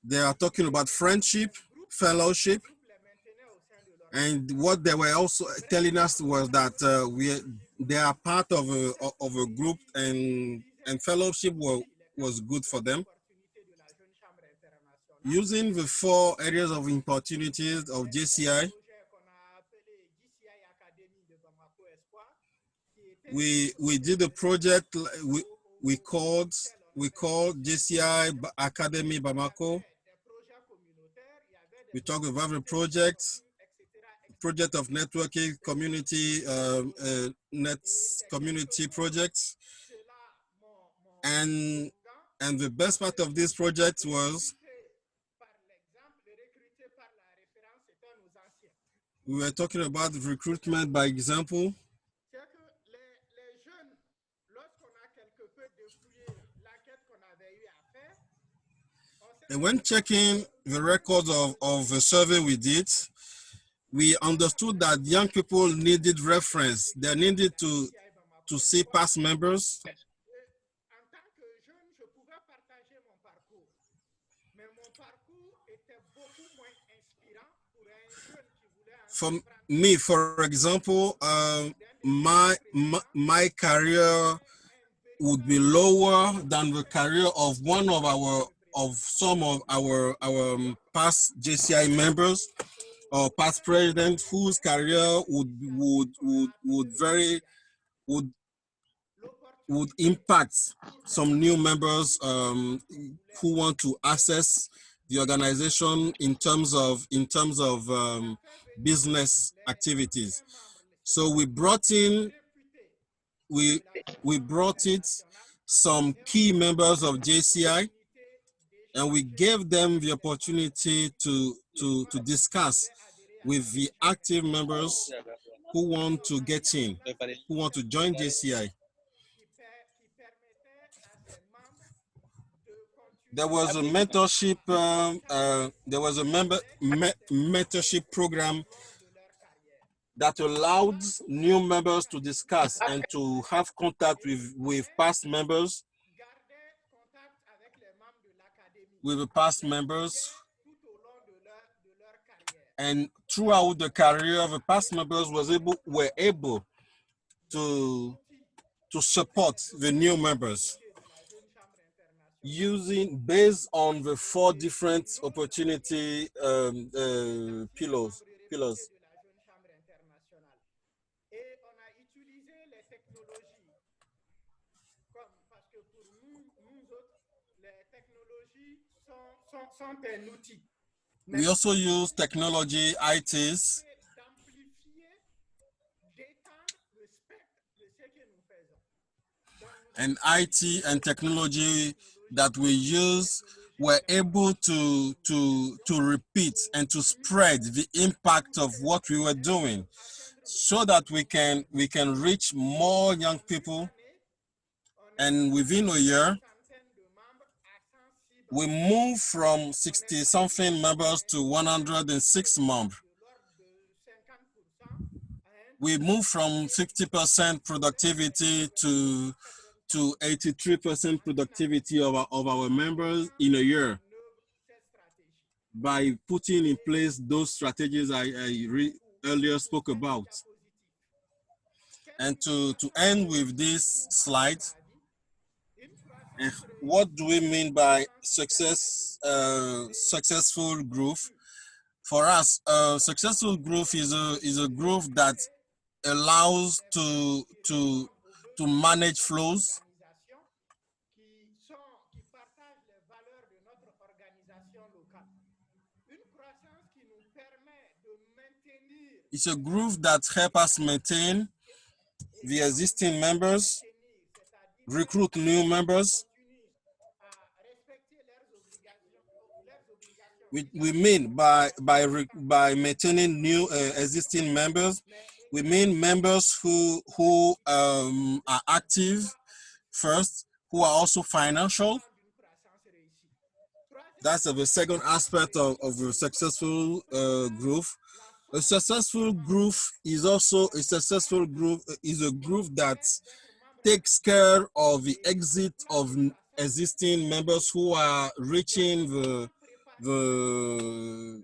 they are talking about friendship, fellowship, and what they were also telling us was that they are part of a group, and fellowship was good for them. Using the 4 areas of opportunities of JCI, we did a project we called JCI Academy Bamako. We talked about the project of networking, community community projects, and the best part of this project was we were talking about recruitment by example. And when checking the records of the survey we did, we understood that young people needed reference. They needed to see past members. For me, for example, my career would be lower than the career of some of our past JCI members or past president whose career would impact some new members who want to access the organization in terms of business activities. So we brought in some key members of JCI, and we gave them the opportunity to discuss with the active members who want to get in, who want to join JCI. There was a mentorship. There was a mentorship program that allowed new members to discuss and to have contact with past members, and throughout the career, the past members were able to support the new members based on the 4 different opportunity pillars. We also use technology, ITs, and IT and technology that we use were able to repeat and to spread the impact of what we were doing, so that we can reach more young people. And within a year, we moved from 60 something members to 106 members. We moved from 50% productivity to 83% productivity of our members in a year, by putting in place those strategies I earlier spoke about. And to end with this slide, what do we mean by successful growth? For us, successful growth is a growth that allows to manage flows, it's a growth that helps us maintain the existing members, recruit new members. We mean by maintaining new existing members, we mean members who are active first, who are also financial. That's the second aspect of a successful growth. A successful growth is also a successful growth is a growth that takes care of the exit of existing members who are reaching the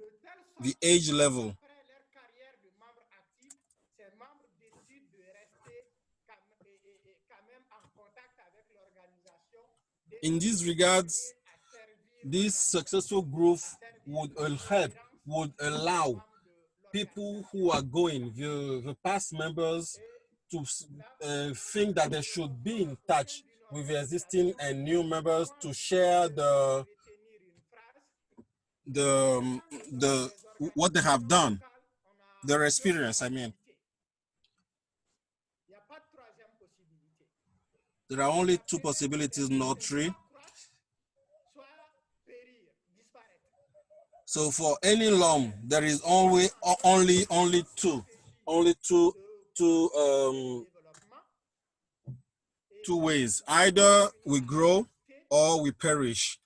age level. In these regards, this successful growth would allow people who are going, the past members, to think that they should be in touch with the existing and new members to share what they have done, their experience, I mean. There are only two possibilities, not three. So for any LUM, there is only two ways. Either we grow or we perish.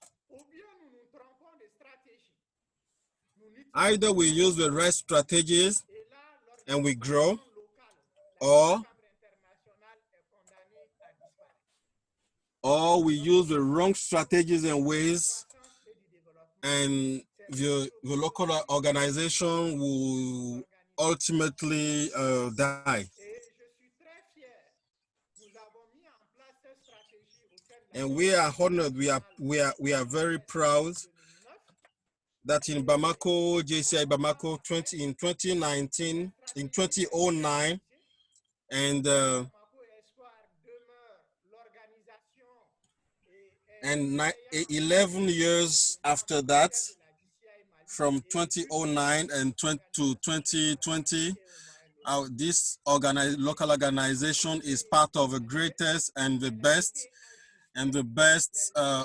Either we use the right strategies and we grow, or we use the wrong strategies and ways, and the local organization will ultimately die. And we are honored, we are very proud that in Bamako, JCI Bamako, in 2019, in 2009, and 11 years after that, from 2009 and to 2020, this local organization is part of the greatest and the best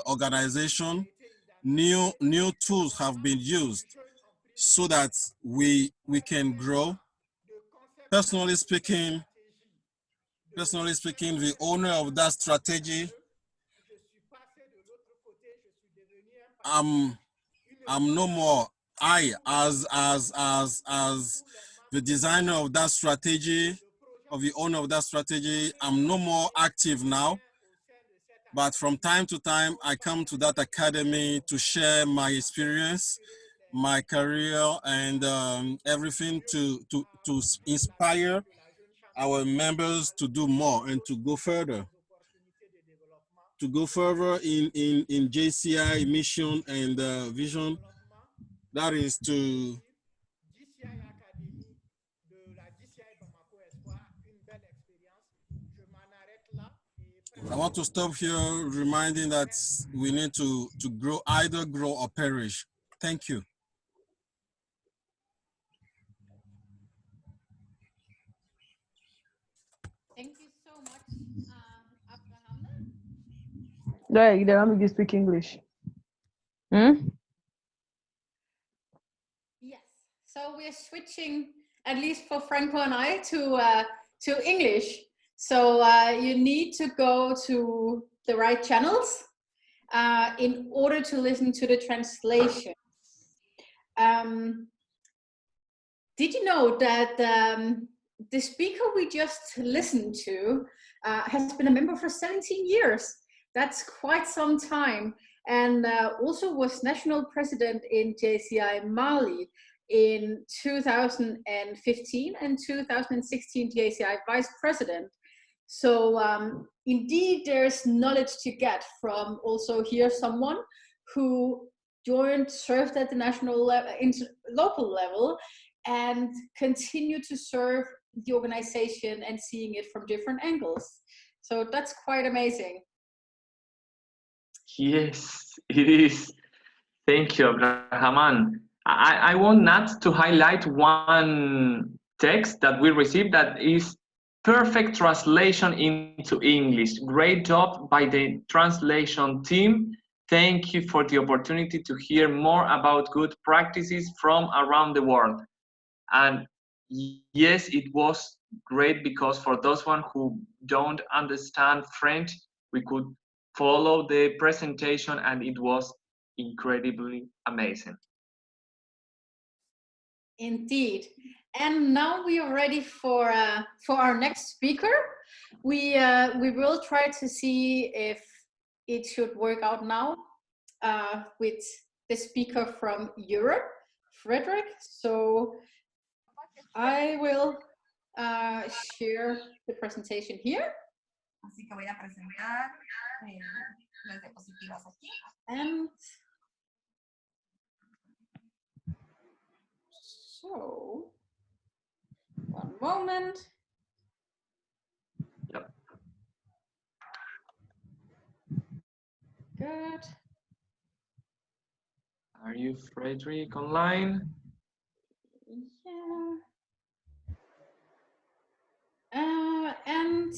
organization. New tools have been used so that we can grow. Personally speaking, the owner of that strategy, I'm no more. I, as the designer of that strategy, of the owner of that strategy, I'm no more active now. But from time to time, I come to that academy to share my experience, my career, and everything to inspire our members to do more and to go further. To go further in JCI mission and vision, that is to I want to stop here reminding that we need to grow, either grow or perish. Thank you. Thank you so much, Abraham. They want me to speak English. Yes. So we're switching, at least for Franco and I, to English. So you need to go to the right channels in order to listen to the translation. Did you know that the speaker we just listened to has been a member for 17 years? That's quite some time. And also was national president in JCI Mali in 2015 and 2016 JCI vice president. So indeed, there's knowledge to get from also here someone who served at the national level, local level, and continue to serve the organization and seeing it from different angles. So that's quite amazing. Yes, it is. Thank you, Abraham. I want Nat to highlight one text that we received that is perfect translation into English. Great job by the translation team. Thank you for the opportunity to hear more about good practices from around the world. And yes, it was great because for those one who don't understand French, we could follow the presentation and it was incredibly amazing. Indeed. And now we are ready for our next speaker. We will try to see if it should work out now with the speaker from Europe, Frederick. So I will share the presentation here. Así que voy a presentar las diapositivas aquí. And so, one moment. Yep. Good. Are you Frederick online? Yeah. And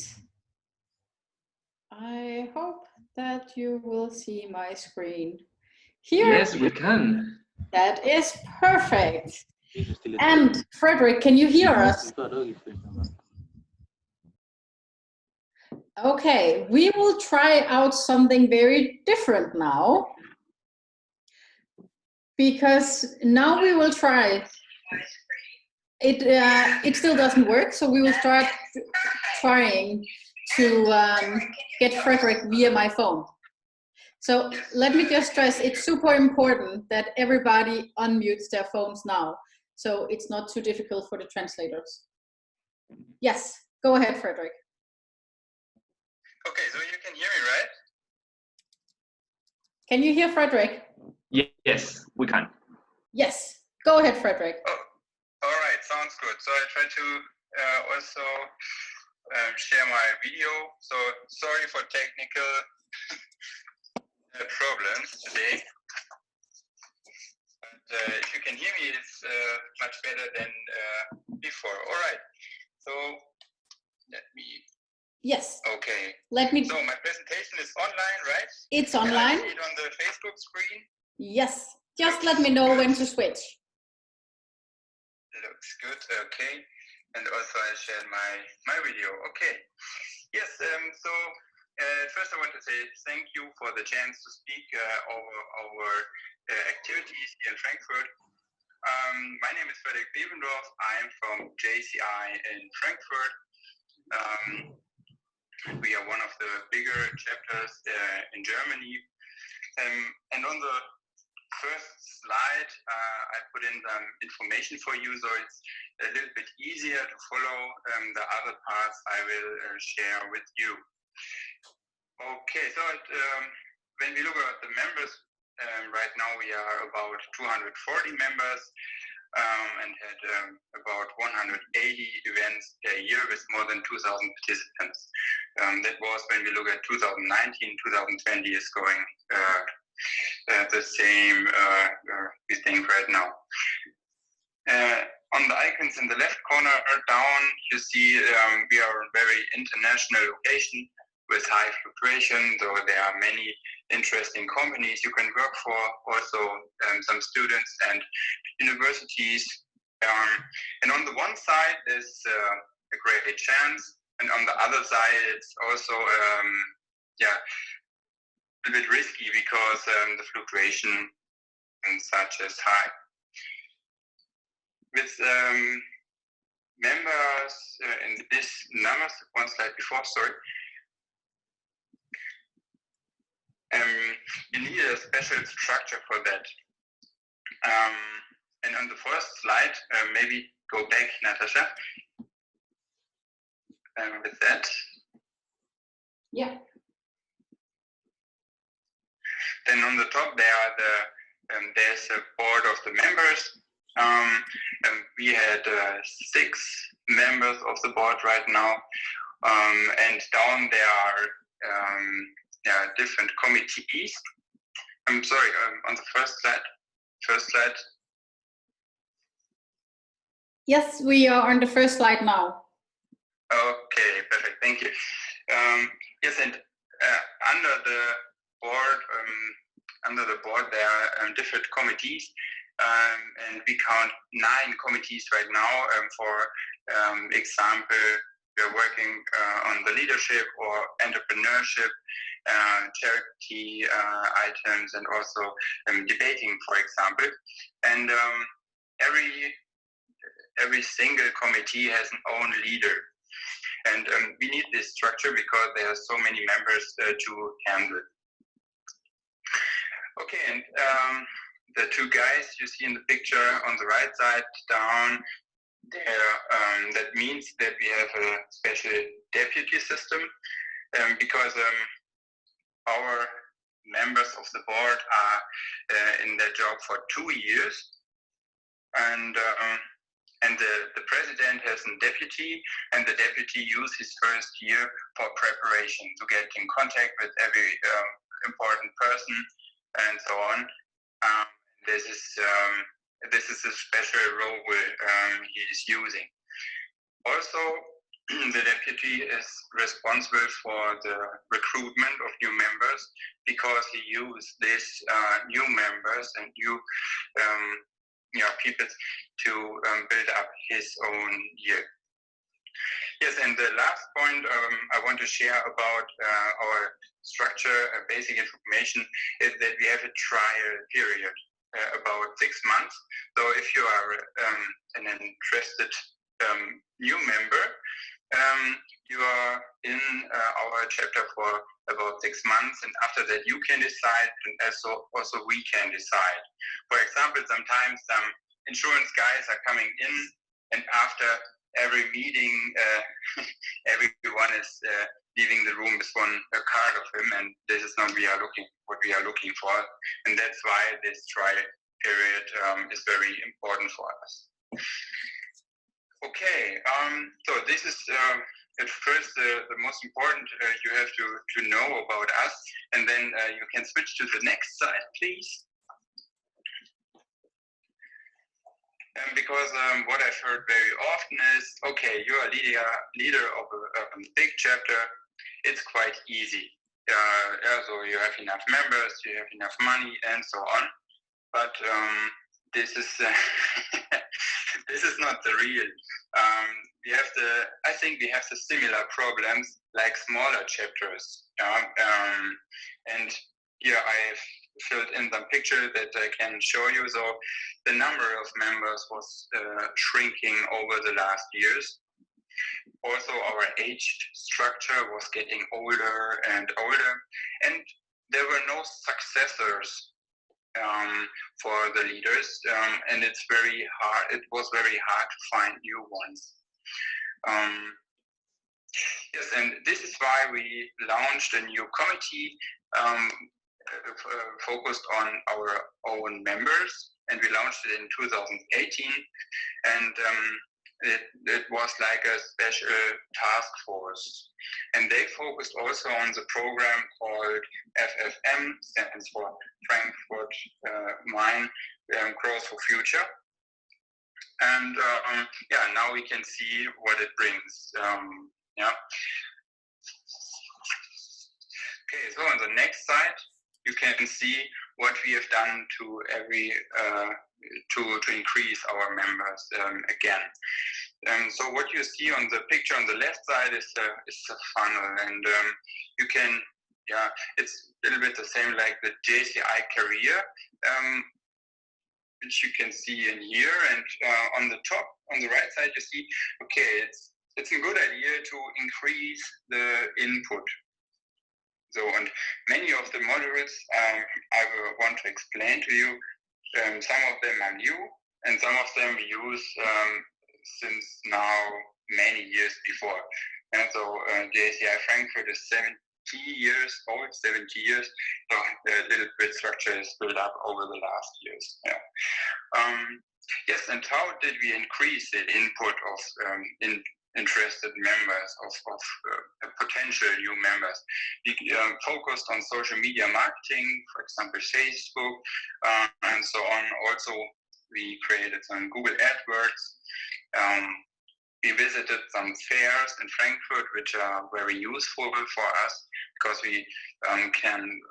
I hope that you will see my screen here. Yes, we can. That is perfect. And Frederick, can you hear us? Okay, we will try out something very different now. Because now we will try. It still doesn't work, so we will start trying to get Frederick via my phone. So let me just stress, it's super important that everybody unmutes their phones now, so it's not too difficult for the translators. Yes, go ahead, Frederick. Okay, so you can hear me, right? Can you hear Frederick? Yes, we can. Yes, go ahead, Frederick. Oh, all right, sounds good. So I try to also share my video. So sorry for technical problems today. But if you can hear me, it's much better than before. All right. So let me. Yes. Okay. Let me. So my presentation is online, right? It's Can online. I see it on the Facebook screen? Yes. Just let me know when to switch. Looks good. Okay. And also I shared my video. Okay. Yes. So first I want to say thank you for the chance to speak over our activities here in Frankfurt. My name is Frederick Bevendorf. I'm from JCI in Frankfurt. We are one of the bigger chapters in Germany. And on the first slide, I put in some information for you, so it's a little bit easier to follow the other parts I will share with you. Okay, so when we look at the members, right now we are about 240 members and had about 180 events per year with more than 2,000 participants. That was when we look at 2019, 2020 is going the same, we think right now. On the icons in the left corner down, you see we are a very international location with high fluctuation, so there are many interesting companies you can work for, also some students and universities. And on the one side, there's a great chance, and on the other side, it's also a bit risky because the fluctuation and such is high. With members in this numbers, one slide before, sorry. You need a special structure for that. And on the first slide, maybe go back, Natasha. With that. Yeah. Then on the top there are there's a board of the members. We had 6 members of the board right now, and down there are different committees. I'm sorry, on the first slide. Yes, we are on the first slide now. Okay, perfect, thank you. Yes, and under the board there are different committees, and we count 9 committees right now. For example, we're working on the leadership or entrepreneurship, charity items, and also debating, for example. And every single committee has an own leader. And we need this structure because there are so many members to handle. Okay, and the 2 guys you see in the picture on the right side down there, that means that we have a special deputy system because our members of the board are in their job for 2 years, and the president has a deputy, and the deputy uses his first year for preparation to get in contact with every important person and so on. This is a special role he is using. Also, the deputy is responsible for the recruitment of new members because he uses these new members and new people to build up his own year. Yes, and the last point I want to share about our structure, basic information, is that we have a trial period about 6 months. So if you are an interested new member, you are in our chapter for about 6 months, and after that you can decide, and also we can decide. For example, sometimes some insurance guys are coming in, and after every meeting, everyone is leaving the room with a card of him, and this is not what we are looking for, and that's why this trial period is very important for us. Okay, so this is at first the most important you have to know about us, and then you can switch to the next slide, please. Because what I've heard very often is, okay, you're a leader of a big chapter, it's quite easy. So you have enough members, you have enough money, and so on. But this is this is not the real. I think we have the similar problems like smaller chapters. And here I've filled in some picture that I can show you. So the number of members was shrinking over the last years. Also, our age structure was getting older and older, and there were no successors for the leaders, and it's very hard. It was very hard to find new ones. Yes, and this is why we launched a new committee focused on our own members, and we launched it in 2018. And it was like a special task force. And they focused also on the program called FFM, stands for Frankfurt Main, Growth for Future. And yeah, now we can see what it brings. Yeah. Okay, so on the next slide, you can see what we have done to to increase our members again. So what you see on the picture on the left side is a funnel, and you can, yeah, it's a little bit the same like the JCI career, which you can see in here. And on the top, on the right side, you see, okay, it's a good idea to increase the input. So, and many of the modules I want to explain to you, some of them are new, and some of them we use since now many years before. And so JCI Frankfurt is 70 years old, 70 years, so the little bit structure is built up over the last years. Yeah. Yes, and how did we increase the input of interested members, of potential new members? We focused on social media marketing, for example, Facebook, and so on. Also, we created some Google AdWords. We visited some fairs in Frankfurt, which are very useful for us because we can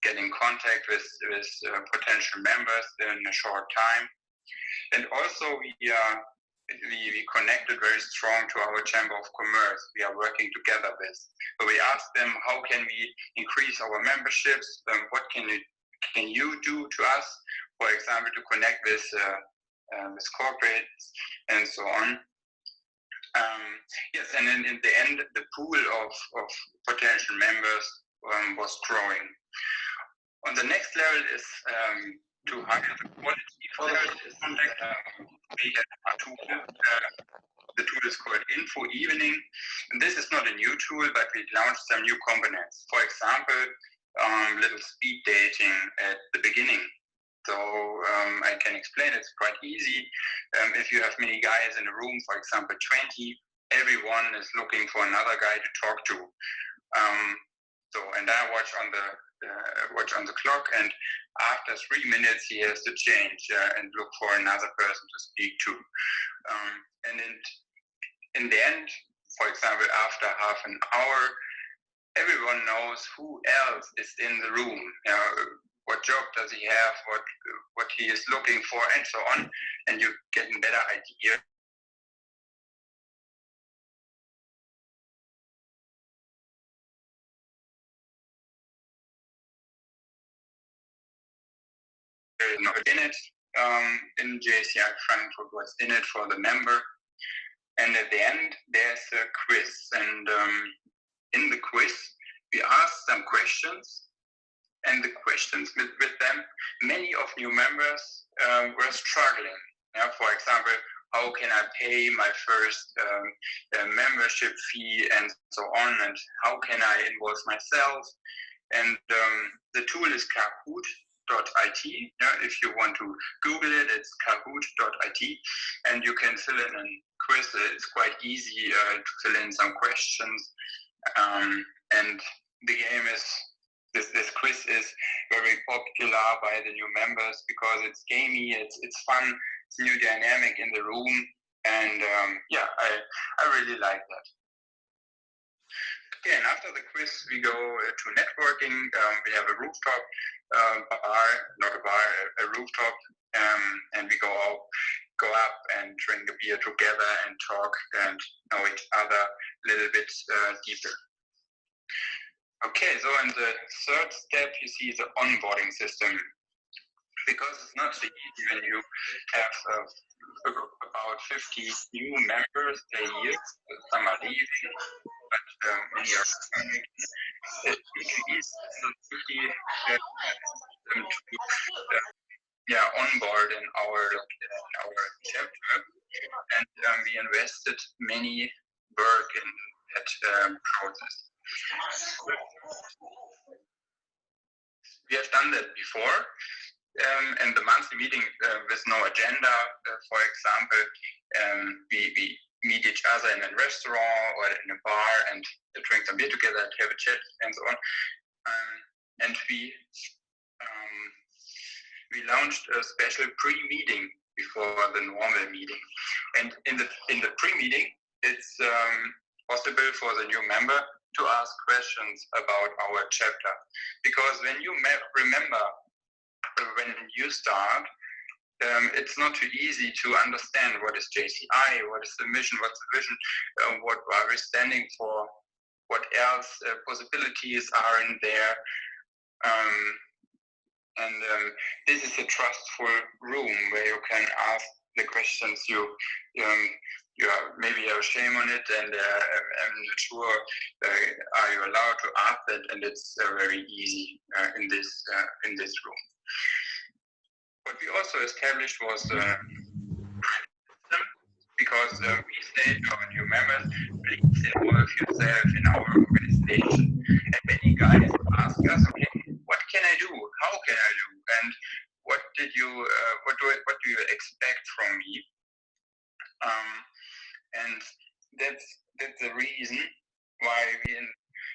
get in contact with potential members in a short time. And also, we connected very strong to our Chamber of Commerce we are working together with. So we asked them, how can we increase our memberships? What can you do to us, for example, to connect with corporates and so on. Yes, and then in the end, the pool of potential members was growing. On the next level is to hire the quality for the contact. We have a tool. The tool is called Info Evening. And this is not a new tool, but we launched some new components. For example, little speed dating at the beginning. So I can explain, it's quite easy. If you have many guys in a room, for example, 20, everyone is looking for another guy to talk to. And I watch on the clock, and after 3 minutes, he has to change and look for another person to speak to. And in the end, for example, after half an hour, everyone knows who else is in the room. What job does he have? What he is looking for, and so on. And you get a better idea. Not in it in JCI Frankfurt, what's in it for the member. And at the end, there's a quiz. And in the quiz, we ask some questions. And the questions with them, many of new members were struggling. For example, how can I pay my first membership fee and so on? And how can I invoice myself? And the tool is Kahoot.it. If you want to Google it, it's Kahoot.it. And you can fill in a quiz. It's quite easy to fill in some questions. And the game is, this quiz is very popular by the new members because it's gamey, it's fun, it's new dynamic in the room, and yeah, I really like that. Okay, and after the quiz, we go to networking. We have a rooftop bar, not a bar, a rooftop, and we go up and drink a beer together and talk and know each other a little bit deeper. Okay, so in the third step, you see the onboarding system. Because it's not so easy when you have about 50 new members a year, some are leaving, but many are coming. It's easy to onboard in our chapter, and we invested many work in that process. We have done that before, and the monthly meeting with no agenda, for example, we meet each other in a restaurant or in a bar and drink some beer together and have a chat and so on. And we launched a special pre-meeting before the normal meeting. And in the pre-meeting, it's possible for the new member to ask questions about our chapter. Because when you remember, when you start, it's not too easy to understand what is JCI, what is the mission, what's the vision, what are we standing for, what else possibilities are in there. This is a trustful room where you can ask the questions you maybe have shame on it, and I'm not sure are you allowed to ask that, and it's very easy in this room. What we also established was because we say to our new members, please involve yourself in our organization. And many guys ask us, okay, what can I do? How can I do? And what do you expect from me? And that's the reason why we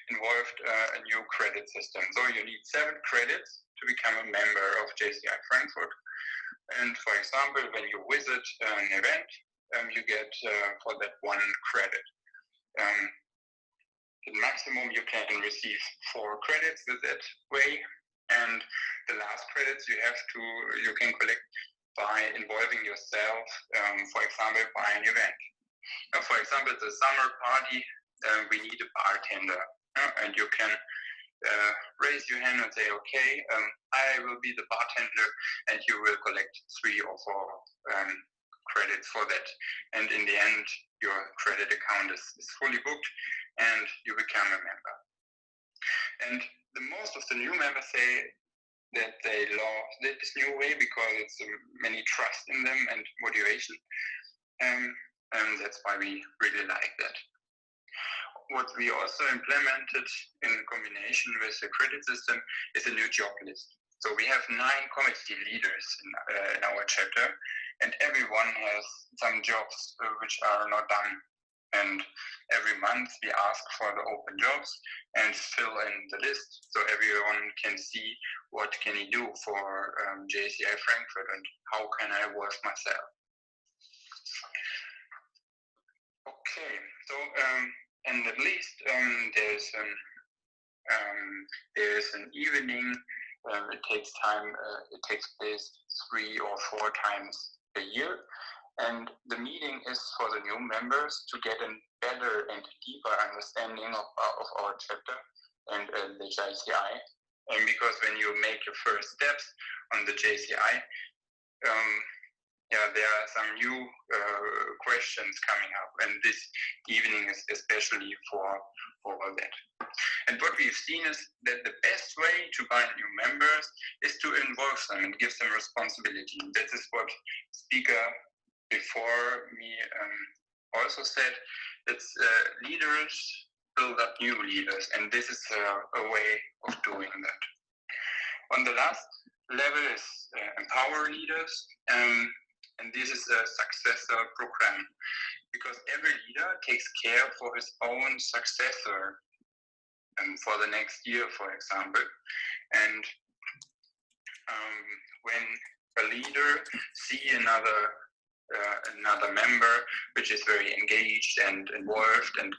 involved a new credit system. So you need 7 credits to become a member of JCI Frankfurt. And for example, when you visit an event, you get for that 1 credit. The maximum you can receive 4 credits that way, and the last credits you can collect by involving yourself, for example, by an event. For example, the summer party, we need a bartender, and you can raise your hand and say, okay, I will be the bartender, and you will collect 3 or 4 credits for that. And in the end, your credit account is fully booked, and you become a member. And most of the new members say that they love this new way because it's many trust in them and motivation. And that's why we really like that. What we also implemented in combination with the credit system is a new job list. So we have 9 committee leaders in our chapter, and everyone has some jobs which are not done. And every month we ask for the open jobs and fill in the list so everyone can see what can he do for JCI Frankfurt and how can I work myself. Okay, so and at least there's an evening. It takes time. It takes place 3 or 4 times a year, and the meeting is for the new members to get a better and deeper understanding of our chapter and the JCI. And because when you make your first steps on the JCI, there are some new questions coming up, and this evening is especially for that. And what we've seen is that the best way to find new members is to involve them and give them responsibility. This is what speaker before me also said. It's leaders build up new leaders, and this is a way of doing that. On the last level is empower leaders. And this is a successor program, because every leader takes care for his own successor for the next year, for example. And when a leader see another member which is very engaged and involved, and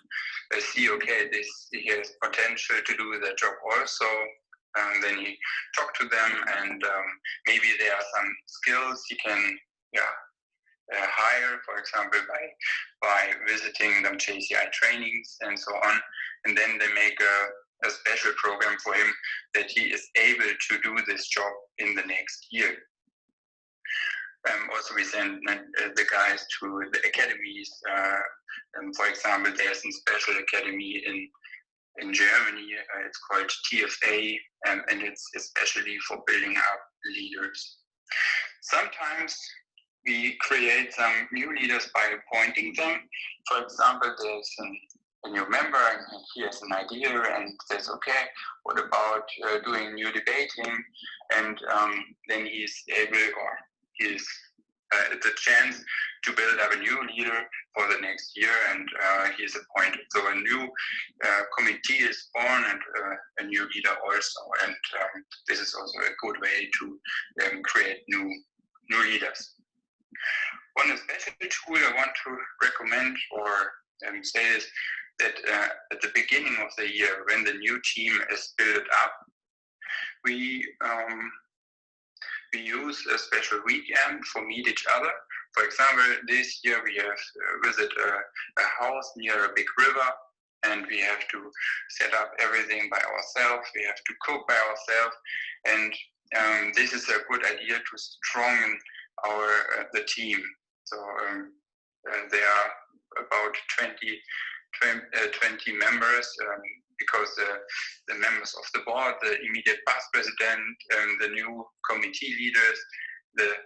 they see, okay, he has potential to do the job also, then he talk to them, and maybe there are some skills he can hire, for example, by visiting them JCI trainings and so on, and then they make a special program for him that he is able to do this job in the next year. Also, we send the guys to the academies. For example, there's a special academy in Germany. It's called TFA, and it's especially for building up leaders. Sometimes we create some new leaders by appointing them. For example, there's a new member, and he has an idea and says, okay, what about doing new debating? And then he's able, or he's it's a chance to build up a new leader for the next year, and he is appointed. So a new committee is born, and a new leader also. And this is also a good way to create new leaders. One special tool I want to recommend or say is that at the beginning of the year, when the new team is built up, we use a special weekend for meet each other. For example, this year we have visited a house near a big river, and we have to set up everything by ourselves. We have to cook by ourselves, and this is a good idea to strengthen the team. So there are about 20 members, because the members of the board, the immediate past president, the new committee leaders, the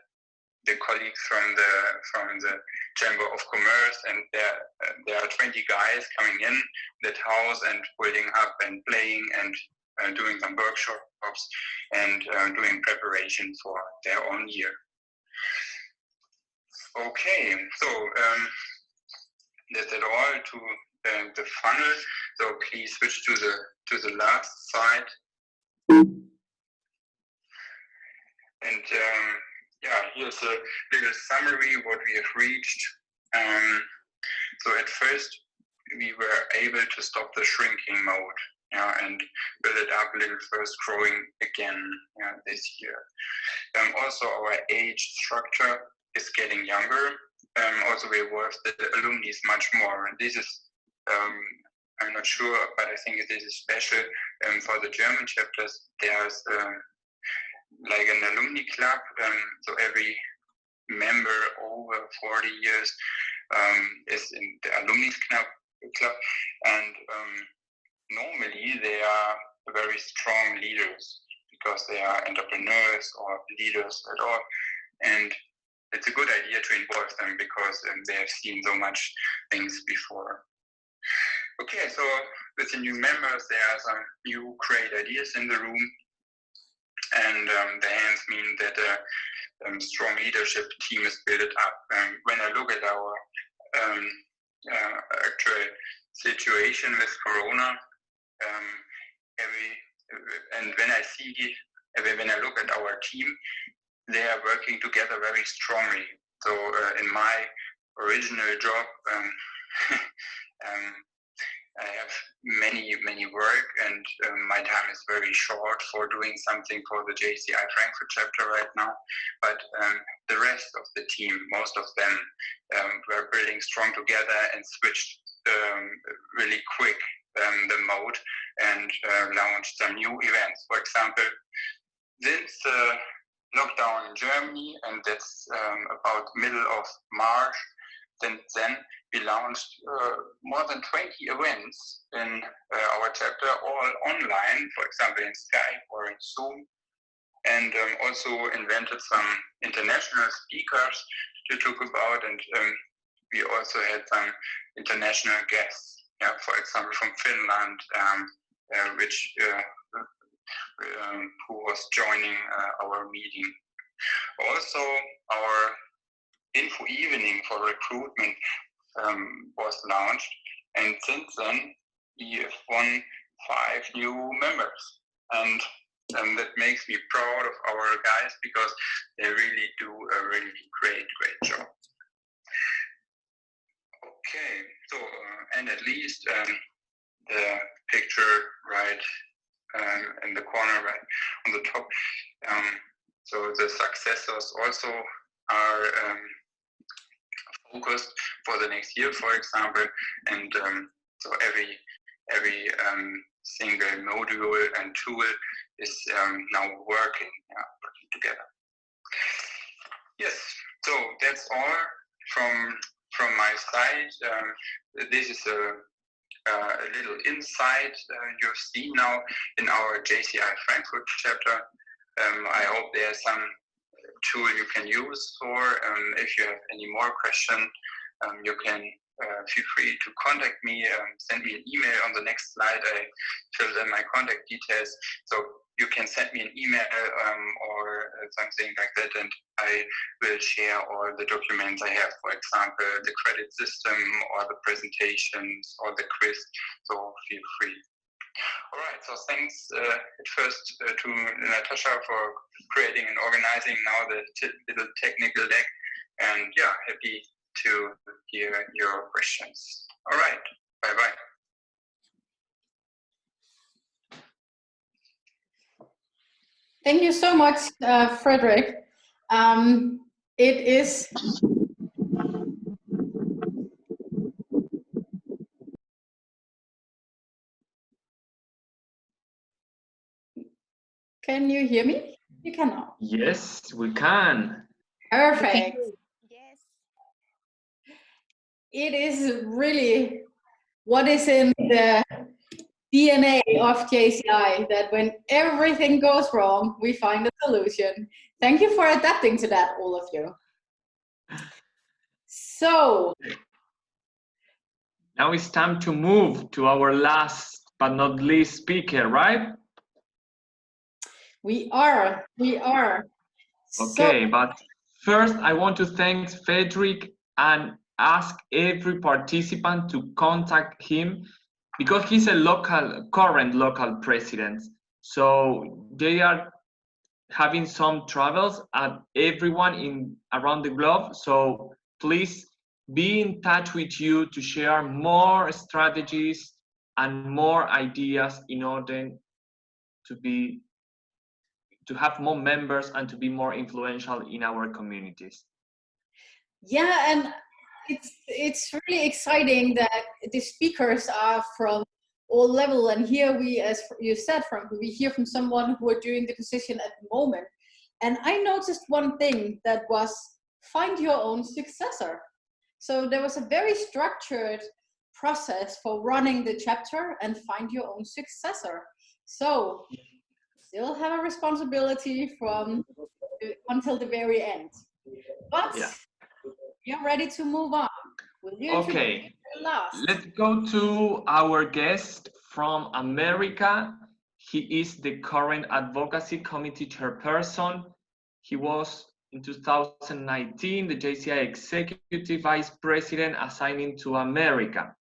colleagues from the Chamber of Commerce, and there are 20 guys coming in that house and building up and playing and doing some workshops and doing preparation for their own year. Okay, so that's it all to the funnel. So please switch to the last slide. And yeah, here's a little summary what we have reached. So at first we were able to stop the shrinking mode, and build it up a little first, growing again this year. Also our age structure is getting younger. Also we work the alumni much more. This is I'm not sure, but I think this is special for the German chapters. There's like an alumni club, so every member over 40 years is in the alumni club, and normally they are very strong leaders because they are entrepreneurs or leaders at all, and it's a good idea to involve them because they have seen so much things before. Okay, so with the new members, there are some new great ideas in the room, and the hence mean that a strong leadership team is built up. When I look at our actual situation with Corona, and when I look at our team, they are working together very strongly. So in my original job, I have many work, and my time is very short for doing something for the JCI Frankfurt chapter right now. But the rest of the team, most of them, were building strong together and switched really quick the mode and launched some new events. For example, since lockdown in Germany, and that's about middle of March, then we launched more than 20 events in our chapter, all online, for example in Skype or in Zoom, and also invented some international speakers to talk about, and we also had some international guests, for example from Finland, who was joining our meeting. Also, our info evening for recruitment was launched, and since then we have won 5 new members, and that makes me proud of our guys because they really do a really great job. Okay, so and at least the picture right in the corner, right on the top. So the successors also are focused for the next year, for example, and so every single module and tool is now working together. Yes, so that's all from my side. This is a little insight you've seen now in our JCI Frankfurt chapter. I hope there's some tool you can use, or if you have any more questions, you can feel free to contact me, send me an email. On the next slide I filled in my contact details, so you can send me an email or something like that, and I will share all the documents I have, for example, the credit system or the presentations or the quiz, so feel free. All right, so thanks at first to Natasha for creating and organizing now the little technical deck, and yeah, happy to hear your questions. All right, bye-bye. Thank you so much, Frederick. It is Can you hear me? You cannot. Yes, we can. Perfect. Yes. It is really what is in the DNA of JCI, that when everything goes wrong, we find a solution. Thank you for adapting to that, all of you. So Now it's time to move to our last but not least speaker, right? we are. Okay, but first I want to thank Frederick and ask every participant to contact him because he's a current local president. So they are having some travels at everyone around the globe. So please be in touch with you to share more strategies and more ideas in order to have more members and to be more influential in our communities. Yeah, and it's really exciting that the speakers are from all level, and here we, as you said, we hear from someone who are doing the position at the moment. And I noticed one thing, that was find your own successor. So there was a very structured process for running the chapter and find your own successor. So still have a responsibility from until the very end. But yeah. you're ready to move on. Will you Okay, last? let's go to our guest from America. He is the current advocacy committee chairperson. He was in 2019 the JCI executive vice president assigning to America.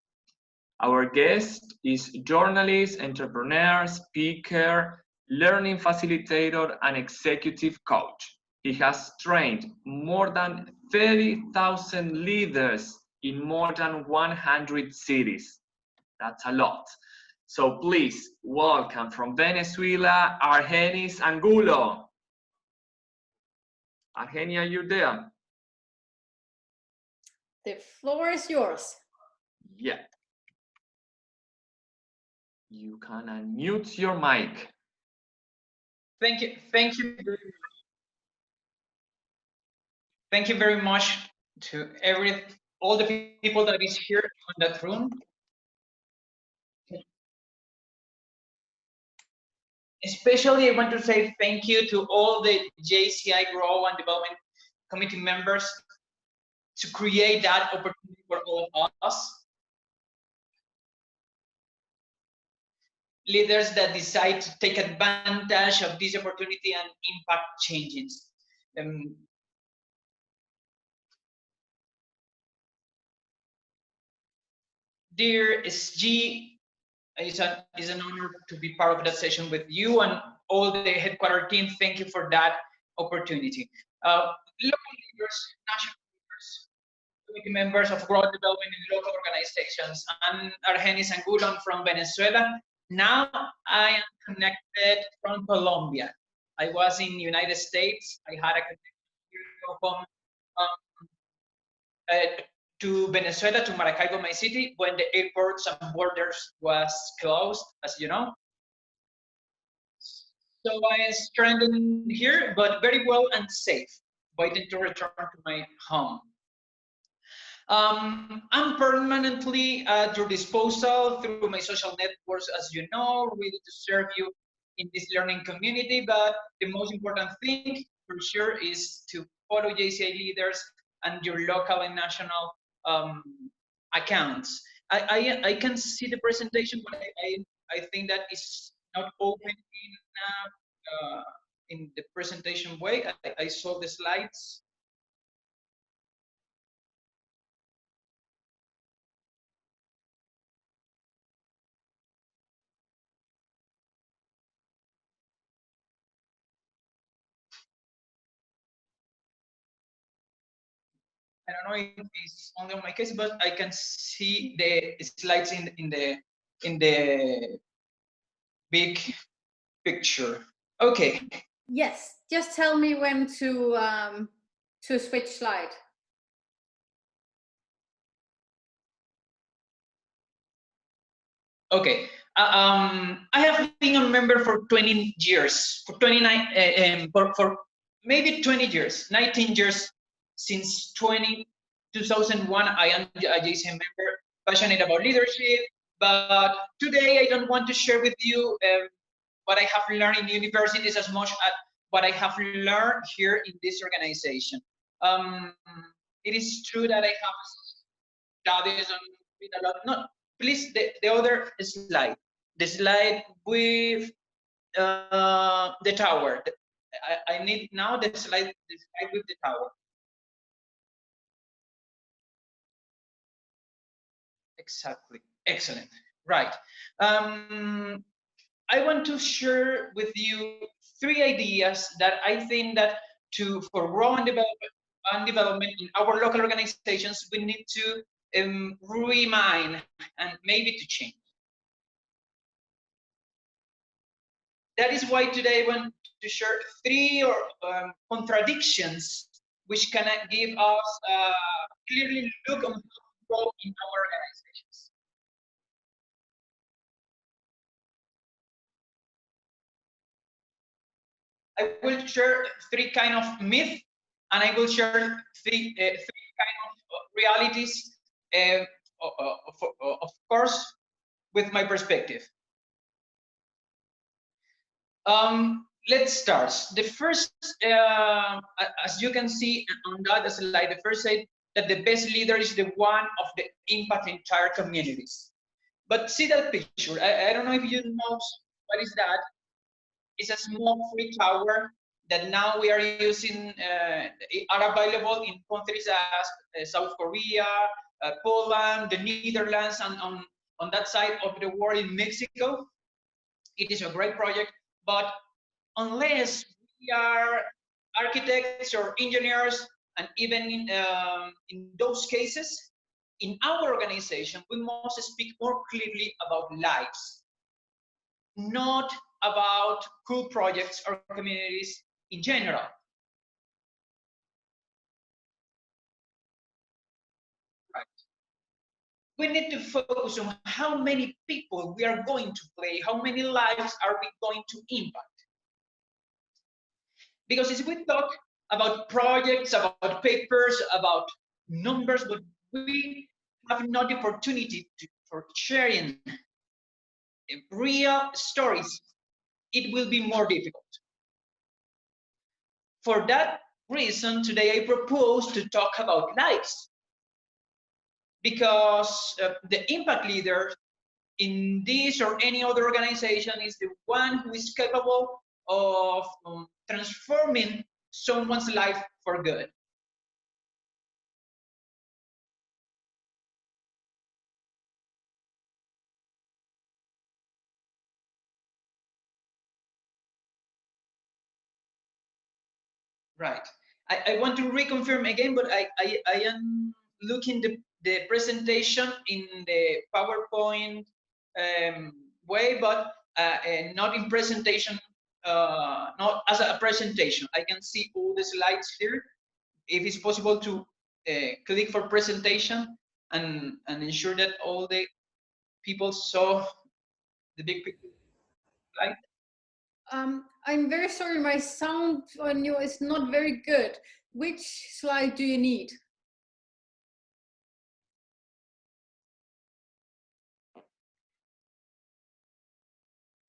Our guest is journalist, entrepreneur, speaker, learning facilitator, and executive coach. He has trained more than 30,000 leaders in more than 100 cities. That's a lot. So please welcome from Venezuela, Argenis Angulo. Argeni, are you there? The floor is yours. Yeah. You can unmute your mic. Thank you. Thank you very much to all the people that is here in that room. Especially, I want to say thank you to all the JCI Grow and Development Committee members to create that opportunity for all of us. Leaders that decide to take advantage of this opportunity and impact changes. Dear SG, it's an honor to be part of that session with you and all the headquarter team. Thank you for that opportunity. Local leaders, national leaders, committee members of growth development in local organizations. I'm Argenis Angulo from Venezuela. Now I am connected from Colombia. I was in the United States. I had a connection to Venezuela, to Maracaibo, my city, when the airports and borders was closed, as you know. So I am stranded here, but very well and safe, waiting to return to my home. I'm permanently at your disposal through my social networks, as you know, ready to serve you in this learning community. But the most important thing, for sure, is to follow JCI leaders and your local and national accounts. I can see the presentation, but I think that is not open in the presentation way. I saw the slides. I don't know if it's only on my case, but I can see the slides in the big picture. Okay. Yes, just tell me when to switch slide. Okay. I have been a member for 20 years, for 29, for maybe 20 years, 19 years. Since 2001, I am a JCI member, passionate about leadership. But today, I don't want to share with you what I have learned in universities as much as what I have learned here in this organization. It is true that I have studies on it a lot. No, please, the other slide. The slide with the tower. I need now the slide with the tower. Exactly. Excellent. Right. I want to share with you 3 ideas that I think that for growth and development in our local organizations, we need to remind and maybe to change. That is why today I want to share 3 contradictions which can give us a clearly look on growth in our organizations. I will share 3 kind of myth, and I will share 3 kind of realities, of course, with my perspective. Let's start. The first, as you can see on that slide, the first said that the best leader is the one of the impact entire communities. But see that picture. I don't know if you know what is that. It's a smoke-free tower that now we are using, are available in countries as South Korea, Poland, the Netherlands, and on that side of the world in Mexico. It is a great project, but unless we are architects or engineers, and even in those cases, in our organization, we must speak more clearly about lives, not about cool projects or communities in general. Right. We need to focus on how many people we are going to play, how many lives are we going to impact. Because if we talk about projects, about papers, about numbers, but we have not the opportunity for sharing real stories, it will be more difficult. For that reason, today I propose to talk about lives. Because the impact leader in this or any other organization is the one who is capable of transforming someone's life for good. Right. I want to reconfirm again, but I am looking the presentation in the PowerPoint way, but not in presentation, not as a presentation. I can see all the slides here. If it's possible to click for presentation and ensure that all the people saw the big picture slide. I'm very sorry, my sound on you is not very good. Which slide do you need?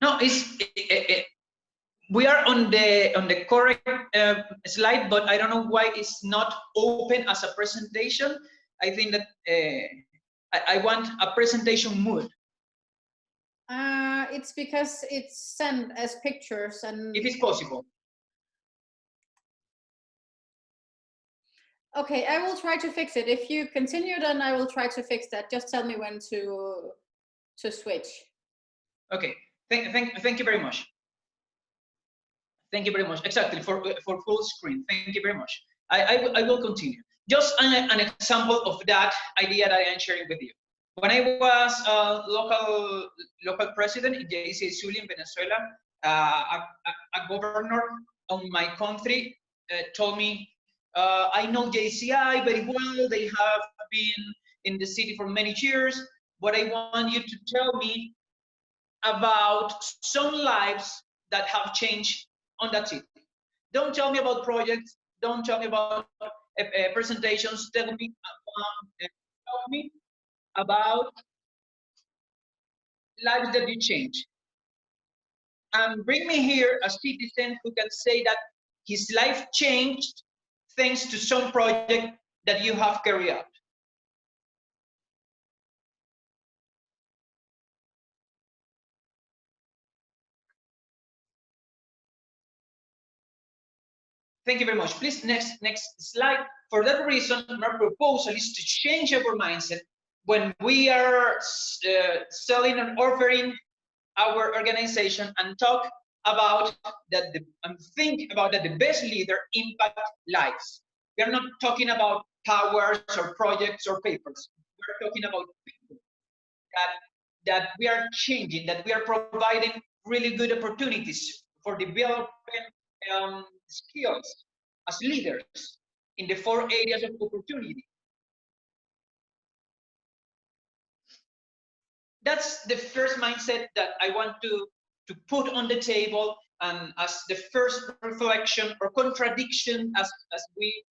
No, we are on the correct slide, but I don't know why it's not open as a presentation. I think that I want a presentation mood. it's because it's sent as pictures and. If it's possible. Okay, I will try to fix it. If you continue, then I will try to fix that. Just tell me when to switch. Okay, thank you very much. Thank you very much. Exactly, for full screen. Thank you very much. I will continue. Just an example of that idea that I am sharing with you. When I was a local president in JCI in Venezuela, a governor of my country told me, I know JCI very well. They have been in the city for many years, but I want you to tell me about some lives that have changed on that city. Don't tell me about projects. Don't tell me about presentations. Tell me about lives that you change. And bring me here a citizen who can say that his life changed thanks to some project that you have carried out. Thank you very much. Please, next slide. For that reason, my proposal is to change our mindset when we are selling and offering our organization and talk about that and think about that the best leader impact lives. We are not talking about powers or projects or papers. We're talking about people that we are changing, that we are providing really good opportunities for developing skills as leaders in the 4 areas of opportunity. That's the first mindset that I want to put on the table, and as the first reflection or contradiction as we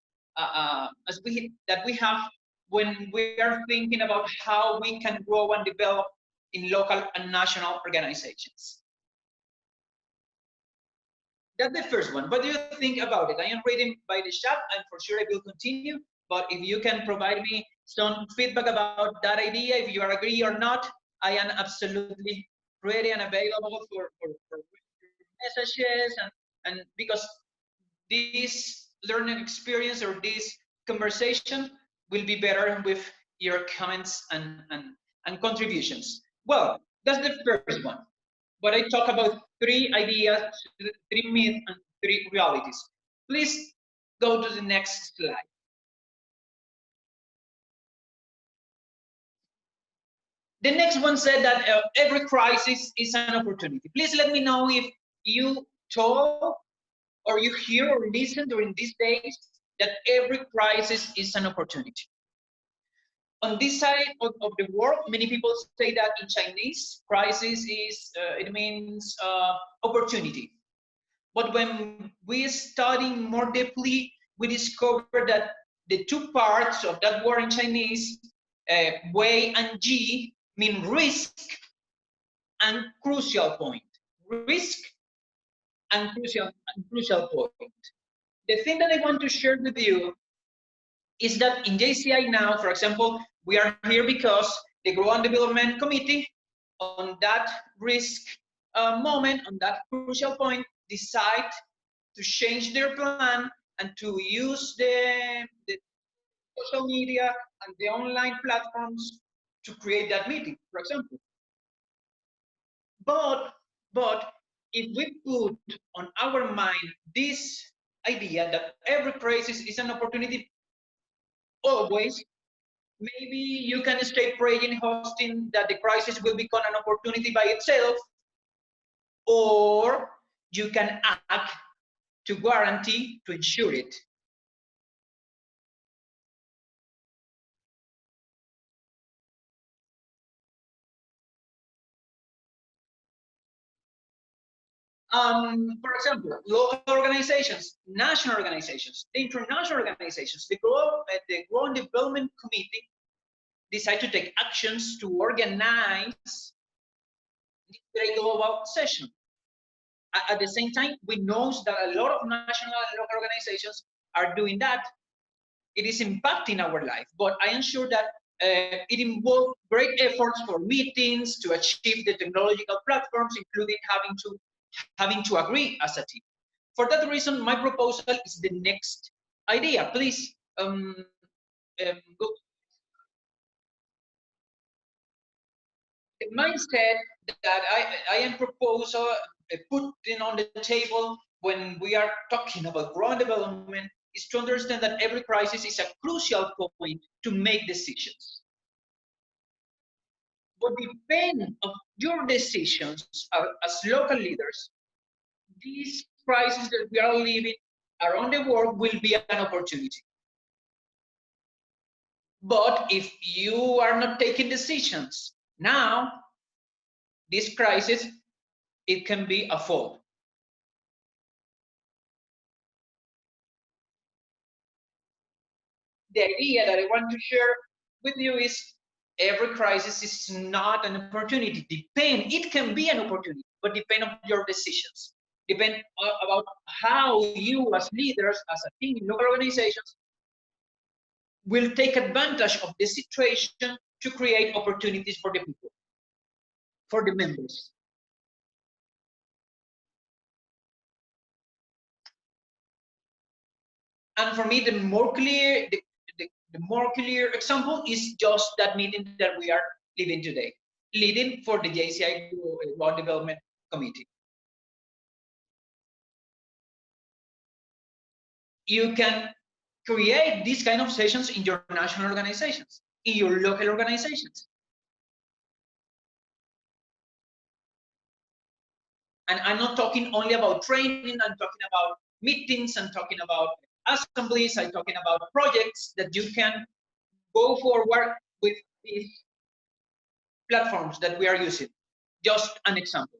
have when we are thinking about how we can grow and develop in local and national organizations. That's the first one. What do you think about it? I am reading by the chat, and for sure I will continue. But if you can provide me some feedback about that idea, if you agree or not, I am absolutely ready and available for messages, and because this learning experience or this conversation will be better with your comments and contributions. Well, that's the first one. But I talk about 3 ideas, 3 myths, and 3 realities. Please go to the next slide. The next one said that every crisis is an opportunity. Please let me know if you told or you hear or listen during these days that every crisis is an opportunity. On this side of the world, many people say that in Chinese, crisis is, it means opportunity. But when we study more deeply, we discover that the 2 parts of that word in Chinese, Wei and Ji, mean risk and crucial point. Risk and crucial point. The thing that I want to share with you is that in JCI now, for example, we are here because the Growth and Development Committee on that risk moment, on that crucial point, decide to change their plan and to use the social media and the online platforms to create that meeting, for example. But if we put on our mind this idea that every crisis is an opportunity, always, maybe you can stay praying, hoping that the crisis will become an opportunity by itself, or you can act to guarantee, to ensure it. For example, local organizations, national organizations, the international organizations, the Growth and Development Committee decide to take actions to organize the global session. At the same time, we know that a lot of national and local organizations are doing that. It is impacting our life, but I am sure that It involved great efforts for meetings to achieve the technological platforms, including having to agree as a team. For that reason, my proposal is the next idea. Please go. The mindset that I am proposing, putting on the table when we are talking about growing development is to understand that every crisis is a crucial point to make decisions. But depending on your decisions as local leaders, these crises that we are living around the world will be an opportunity. But if you are not taking decisions now, this crisis, it can be a fall. The idea that I want to share with you is every crisis is not an opportunity. It can be an opportunity, but depend on your decisions. Depend about how you as leaders, as a team in local organizations, will take advantage of the situation to create opportunities for the people, for the members. And for me, the more clear example is just that meeting that we are living today, leading for the JCI Global Development Committee. You can create these kind of sessions in your national organizations, in your local organizations. And I'm not talking only about training, I'm talking about meetings, I'm talking about assemblies, I'm talking about projects that you can go forward with these platforms that we are using. Just an example.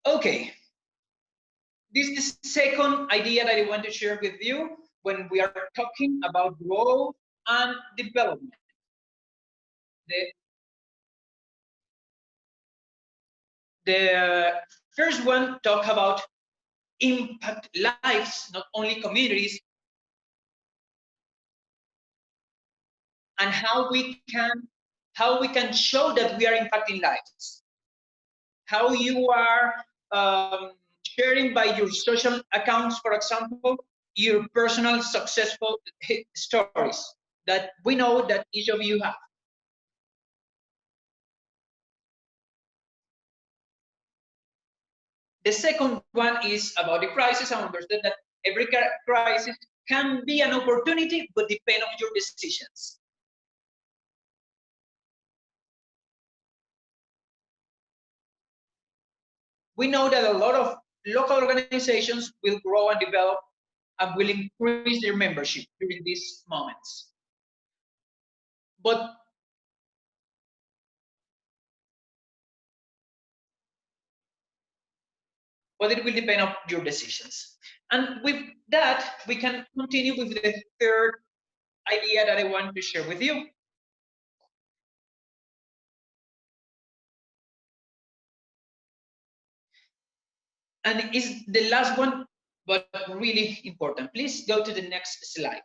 Okay. This is the second idea that I want to share with you when we are talking about growth and development. The first one talk about impact lives, not only communities, and how we can show that we are impacting lives. How you are sharing by your social accounts, for example, your personal successful stories that we know that each of you have. The second one is about the crisis. I understand that every crisis can be an opportunity, but depend on your decisions. We know that a lot of local organizations will grow and develop and will increase their membership during these moments. But it will depend on your decisions. And with that, we can continue with the third idea that I want to share with you. And is the last one, but really important. Please go to the next slide.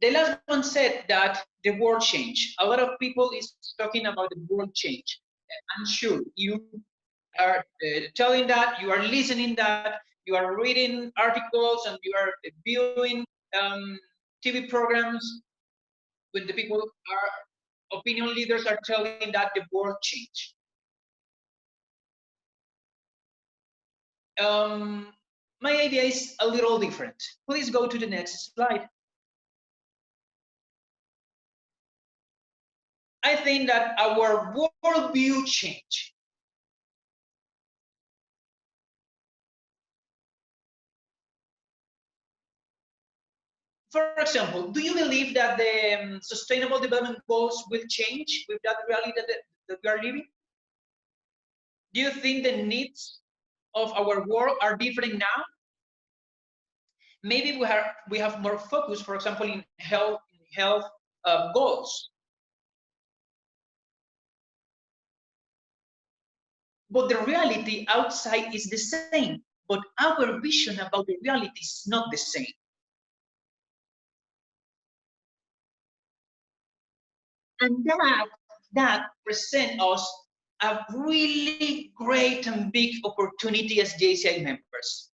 The last one said that the world change. A lot of people is talking about the world change. I'm sure you are telling that, you are listening that, you are reading articles, and you are viewing TV programs when the people are, opinion leaders are telling that the world change. My idea is a little different. Please go to the next slide. I think that our worldview change. For example, do you believe that the Sustainable Development Goals will change with that reality that we are living? Do you think the needs of our world are different now? Maybe we have more focus, for example, in health goals. but the reality outside is the same. But our vision about the reality is not the same. And that presents us a really great and big opportunity as JCI members.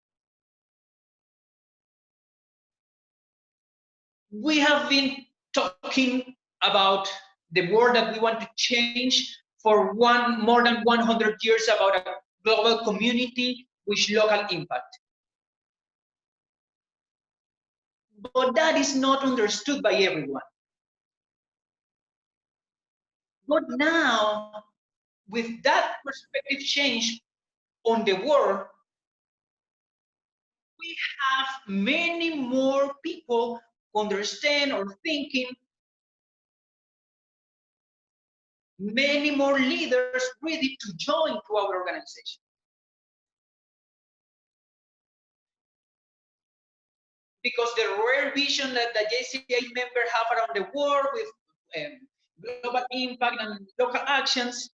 We have been talking about the world that we want to change for more than 100 years, about a global community with local impact. But that is not understood by everyone. But now, with that perspective change on the world, we have many more people who understand or thinking, many more leaders ready to join to our organization. Because the rare vision that the JCI members have around the world with global impact and local actions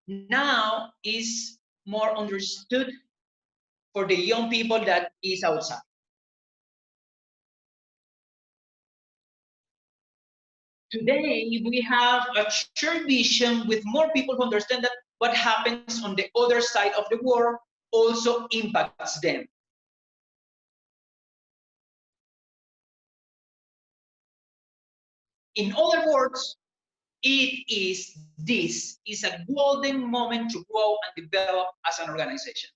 now is more understood for the young people that is outside. Today, we have a shared vision with more people who understand that what happens on the other side of the world also impacts them. In other words, this is a golden moment to grow and develop as an organization.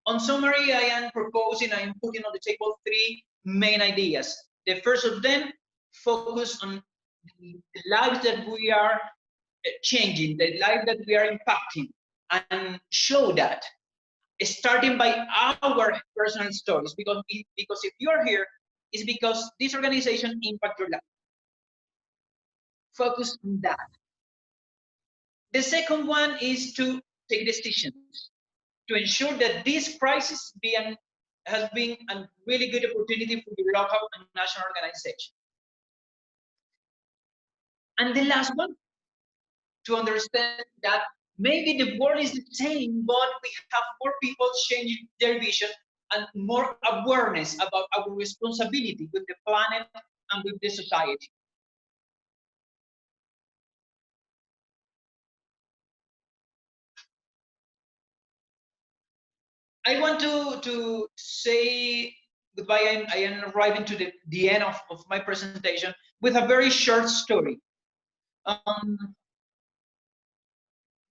On summary, I am putting on the table 3 main ideas. The first of them, focus on the lives that we are changing, the life that we are impacting, and show that, starting by our personal stories, because if you're here, it's because this organization impacts your life. Focus on that. The second one is to take decisions to ensure that this crisis has been a really good opportunity for the local and national organization. And the last one, to understand that maybe the world is the same, but we have more people changing their vision and more awareness about our responsibility with the planet and with the society. I want to say goodbye. I am arriving to the end of my presentation with a very short story.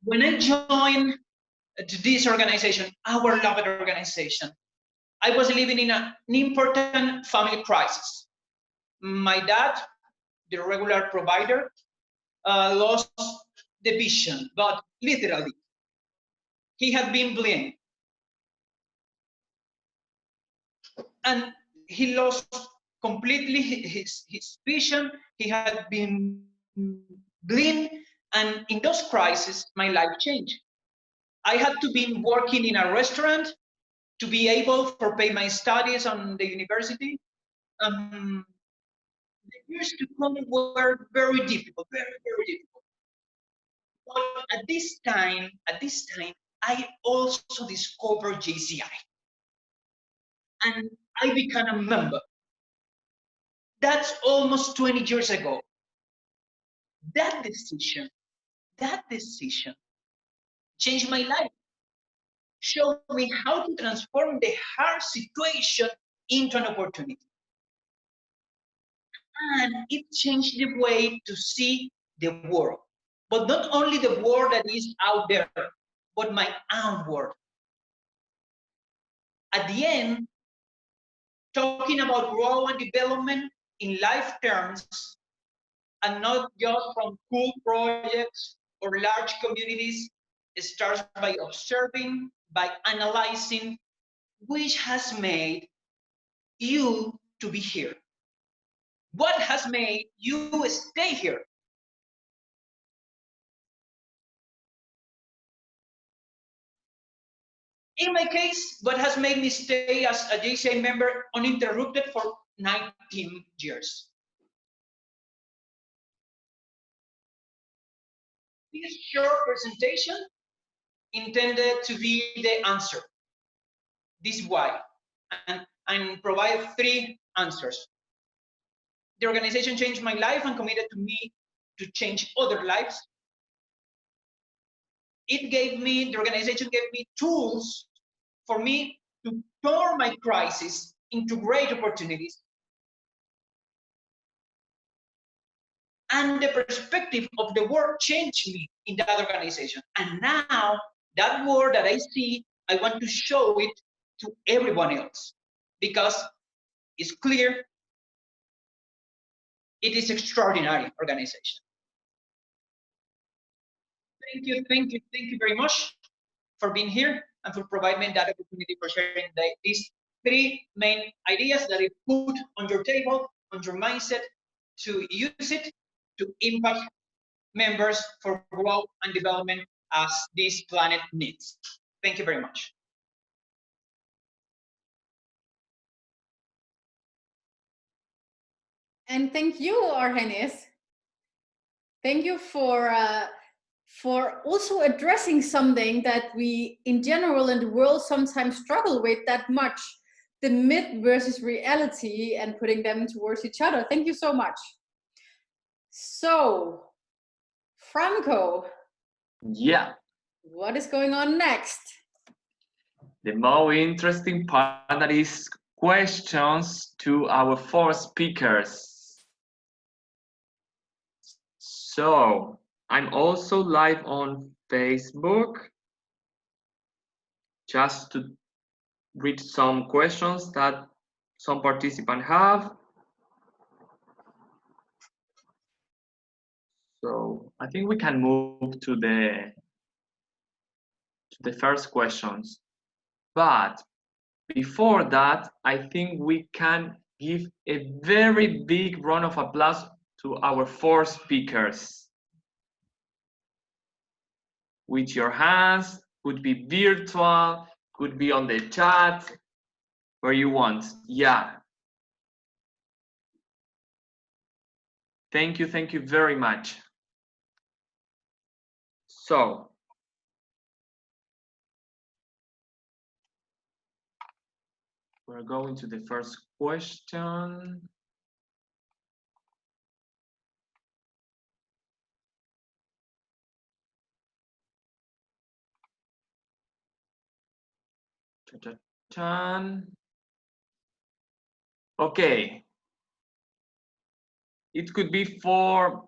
When I joined to this organization, our loved organization, I was living in an important family crisis. My dad, the regular provider, lost the vision, but literally, he had been blind. And he lost completely his vision. He had been blind, and in those crises, my life changed. I had to be working in a restaurant to be able to pay my studies on the university. The years to come were very difficult, very, very difficult. But at this time, I also discovered JCI. And I became a member. That's almost 20 years ago. That decision changed my life, showed me how to transform the hard situation into an opportunity. And it changed the way to see the world. But not only the world that is out there, but my own world. At the end, talking about growth and development in life terms, and not just from cool projects or large communities, it starts by observing, by analyzing, which has made you to be here. What has made you stay here? In my case, what has made me stay as a JCI member uninterrupted for 19 years? this short presentation intended to be the answer. This is why, and provide 3 answers. The organization changed my life and committed to me to change other lives. The organization gave me tools for me to turn my crisis into great opportunities. And the perspective of the world changed me in that organization. And now that world that I see, I want to show it to everyone else because it's clear it is extraordinary organization. Thank you very much for being here and for providing me that opportunity for sharing these 3 main ideas that I put on your table, on your mindset, to use it to impact members for growth and development as this planet needs. Thank you very much. And thank you, Argenis. Thank you for also addressing something that we in general in the world sometimes struggle with that much, the myth versus reality, and putting them towards each other. Thank you so much. So, Franco. Yeah. What is going on next? The more interesting part, that is questions to our 4 speakers. So, I'm also live on Facebook, just to read some questions that some participants have. So I think we can move to the first questions. But before that, I think we can give a very big round of applause to our 4 speakers. With your hands, could be virtual, could be on the chat, where you want. Yeah. Thank you very much. So, we're going to the first question. Okay. It could be for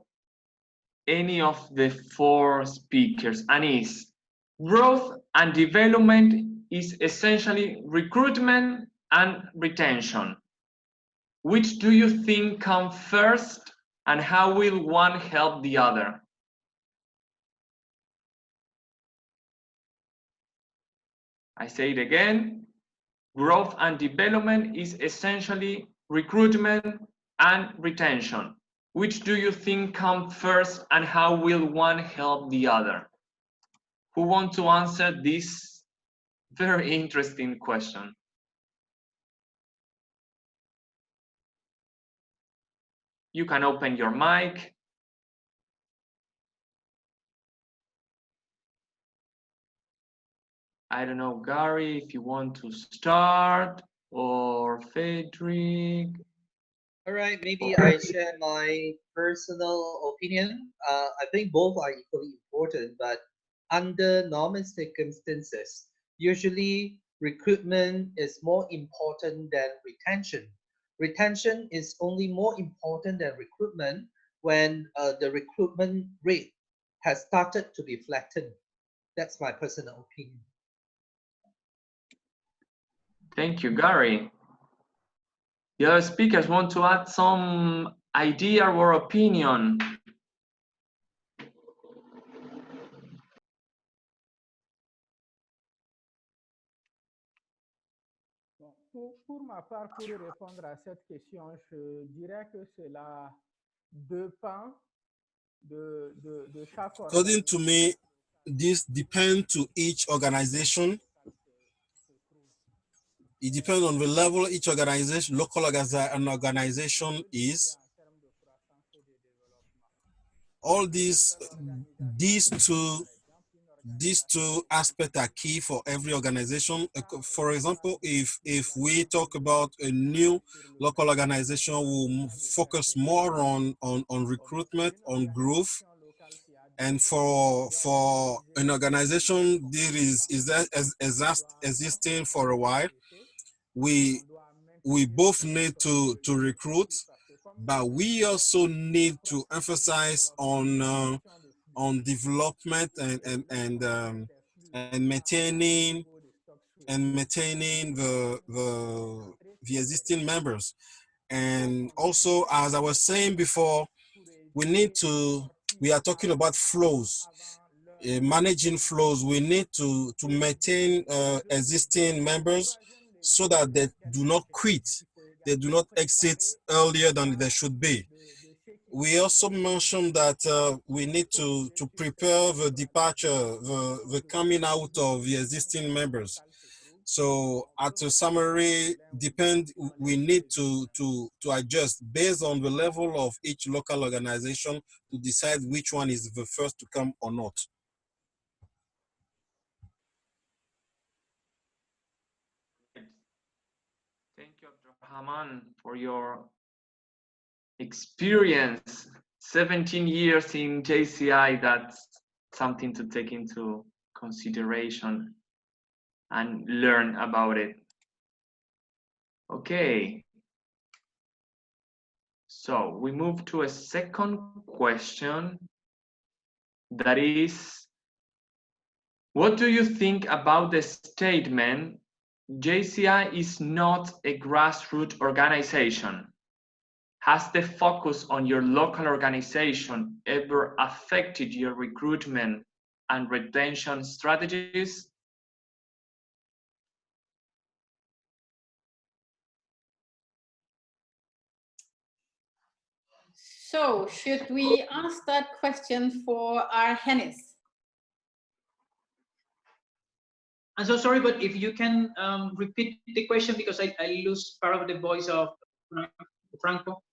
any of the 4 speakers, and is growth and development is essentially recruitment and retention. Which do you think come first, and how will one help the other? I say it again, growth and development is essentially recruitment and retention. Which do you think come first, and how will one help the other? Who want to answer this very interesting question? You can open your mic. I don't know, Gary, if you want to start, or Frederick. All right, maybe I share my personal opinion. I think both are equally important, but under normal circumstances, usually recruitment is more important than retention. Retention is only more important than recruitment when the recruitment rate has started to be flattened. That's my personal opinion. Thank you, Gary. The other speakers want to add some idea or opinion. Pour ma part, pour répondre à cette question, je dirais que cela dépend de chaque organisation. According to me, this depends to each organization. It depends on the level each organization, local organization is. All these two these two aspects are key for every organization. For example, if we talk about a new local organization, we'll focus more on recruitment, on growth. And for an organization that is existing for a while, we both need to recruit, but we also need to emphasize on development and maintaining the existing members. And also, as I was saying before, we are talking about flows, managing flows. We need to maintain existing members so that they do not quit, they do not exit earlier than they should be. We also mentioned that we need to prepare the departure, the coming out of the existing members. So at a summary, we need to adjust based on the level of each local organization to decide which one is the first to come or not. Thank you, Dr. Haman, for your experience. 17 years in JCI, that's something to take into consideration and learn about it. Okay. So we move to a second question, that is, what do you think about the statement, JCI is not a grassroots organization? Has the focus on your local organization ever affected your recruitment and retention strategies? So, should we ask that question for our Hennis? I'm so sorry, but if you can repeat the question, because I lose part of the voice of Franco.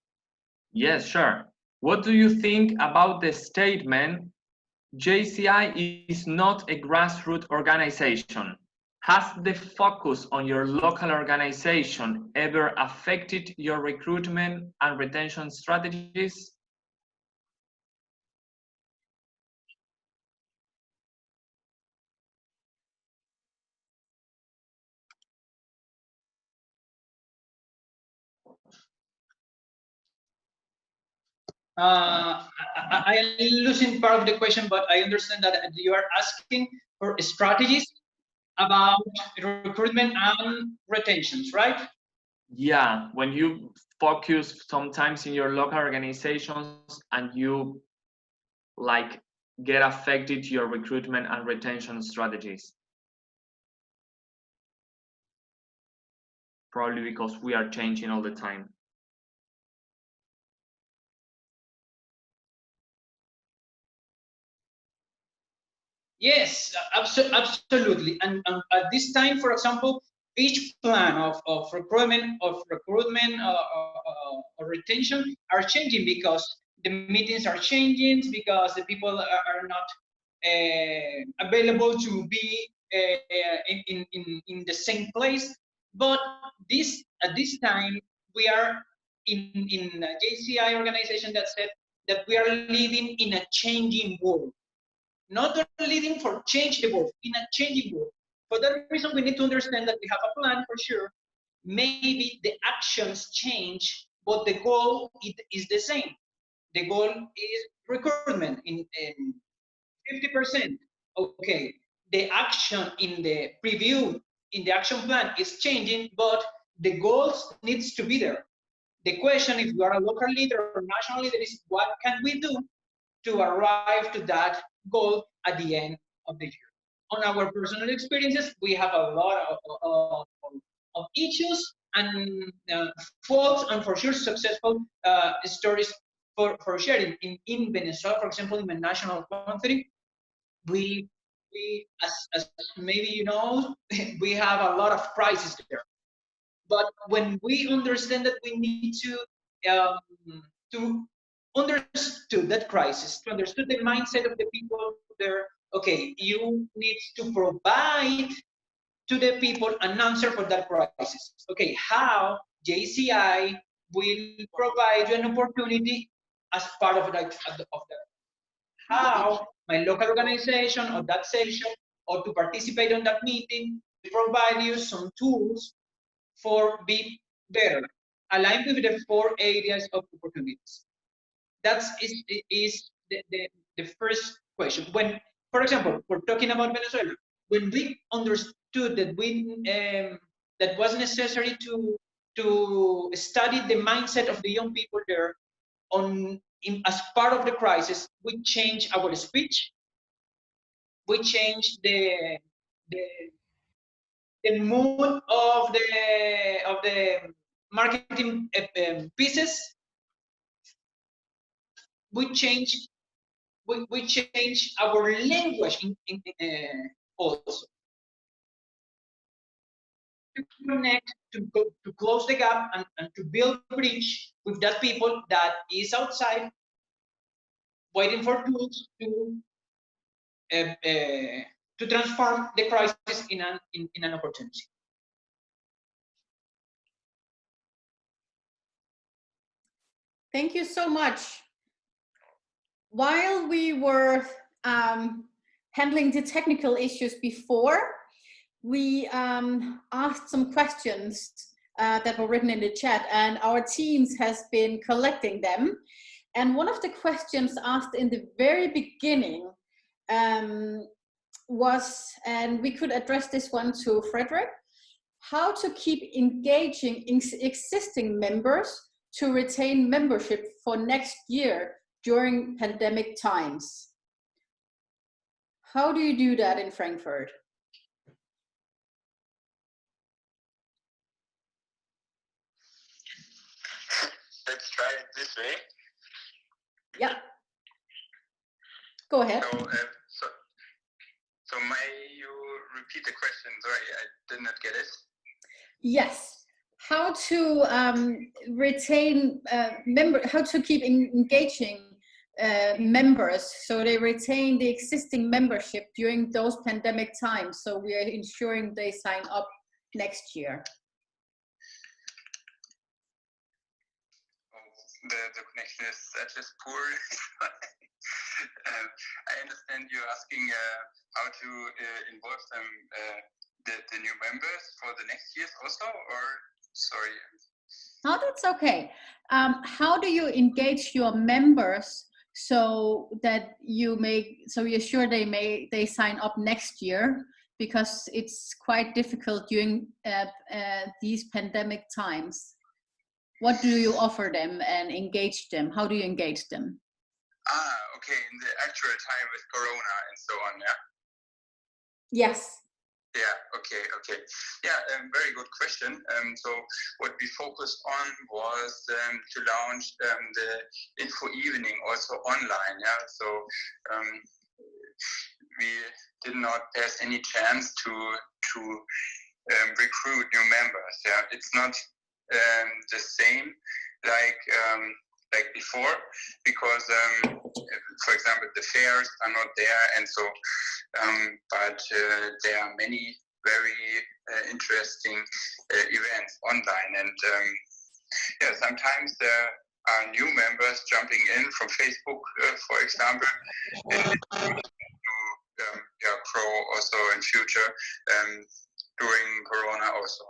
Yes, sure. What do you think about the statement, JCI is not a grassroots organization? Has the focus on your local organization ever affected your recruitment and retention strategies? I am losing part of the question, but I understand that you are asking for strategies about recruitment and retentions, right? Yeah, when you focus sometimes in your local organizations and you like get affected your recruitment and retention strategies. Probably because we are changing all the time. Yes, absolutely. And at this time, for example, each plan of recruitment or retention are changing because the meetings are changing, because the people are not available to be in the same place. But at this time, we are in a JCI organization that said that we are living in a changing world. Not leading for change the world, in a changing world. For that reason, we need to understand that we have a plan for sure. Maybe the actions change, but the goal is the same. The goal is recruitment in 50%. Okay, the action in the preview, in the action plan is changing, but the goals needs to be there. The question, if you are a local leader or national leader, is what can we do to arrive to that goal at the end of the year. On our personal experiences, we have a lot of issues and faults, and for sure successful stories for sharing. In Venezuela, for example, in the national country, we as maybe you know, we have a lot of crises there. But when we understand that we need to understood that crisis, to understood the mindset of the people there, okay, you need to provide to the people an answer for that crisis. Okay, how JCI will provide you an opportunity as part of that. How my local organization or that session or to participate on that meeting will provide you some tools for be better, aligned with the 4 areas of opportunities. That is the first question. When, for example, we're talking about Venezuela, when we understood that that was necessary to study the mindset of the young people there as part of the crisis, we changed our speech, we changed the mood of the marketing pieces. We change our language also to connect, to close the gap and to build a bridge with that people that is outside waiting for tools to transform the crisis in an opportunity. Thank you so much. While we were handling the technical issues before, we asked some questions that were written in the chat, and our teams has been collecting them. And one of the questions asked in the very beginning was, and we could address this one to Frederick, how to keep engaging existing members to retain membership for next year during pandemic times. How do you do that in Frankfurt? Let's try it this way. Yeah. Go ahead. So may you repeat the question? Sorry, I did not get it. Yes. How to retain how to keep engaging members so they retain the existing membership during those pandemic times. So we are ensuring they sign up next year. The connection is just poor. I understand you're asking how to involve them, the new members for the next years also, or sorry? No, that's okay. How do you engage your members so that you're sure they sign up next year, because it's quite difficult during these pandemic times? What do you offer them and engage them? How do you engage them? Okay, in the actual time with Corona and so on, yeah? Yes. Yeah, okay. Yeah, very good question. So what we focused on was to launch the info evening also online, yeah? So we did not pass any chance to recruit new members, yeah? It's not the same like before, because for example the fairs are not there, and so but there are many very interesting events online, and yeah, sometimes there are new members jumping in from Facebook, for example, and to grow also in future during Corona also.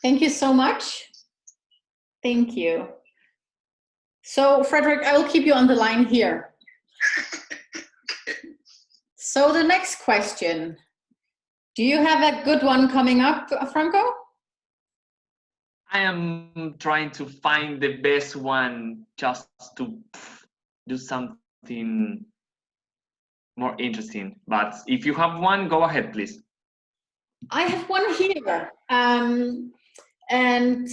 Thank you so much. Thank you. So, Frederick, I will keep you on the line here. So the next question, do you have a good one coming up, Franco? I am trying to find the best one just to do something more interesting. But if you have one, go ahead, please. I have one here. And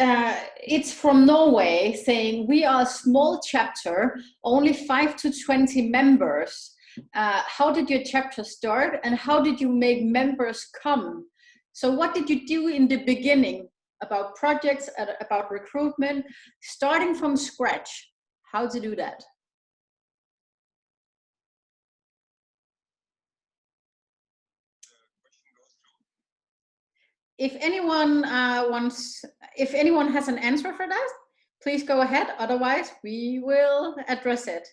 it's from Norway, saying, we are a small chapter, only 5 to 20 members. How did your chapter start, and how did you make members come? So what did you do in the beginning about projects, about recruitment, starting from scratch. How to do that? If anyone if anyone has an answer for that, please go ahead. Otherwise, we will address it.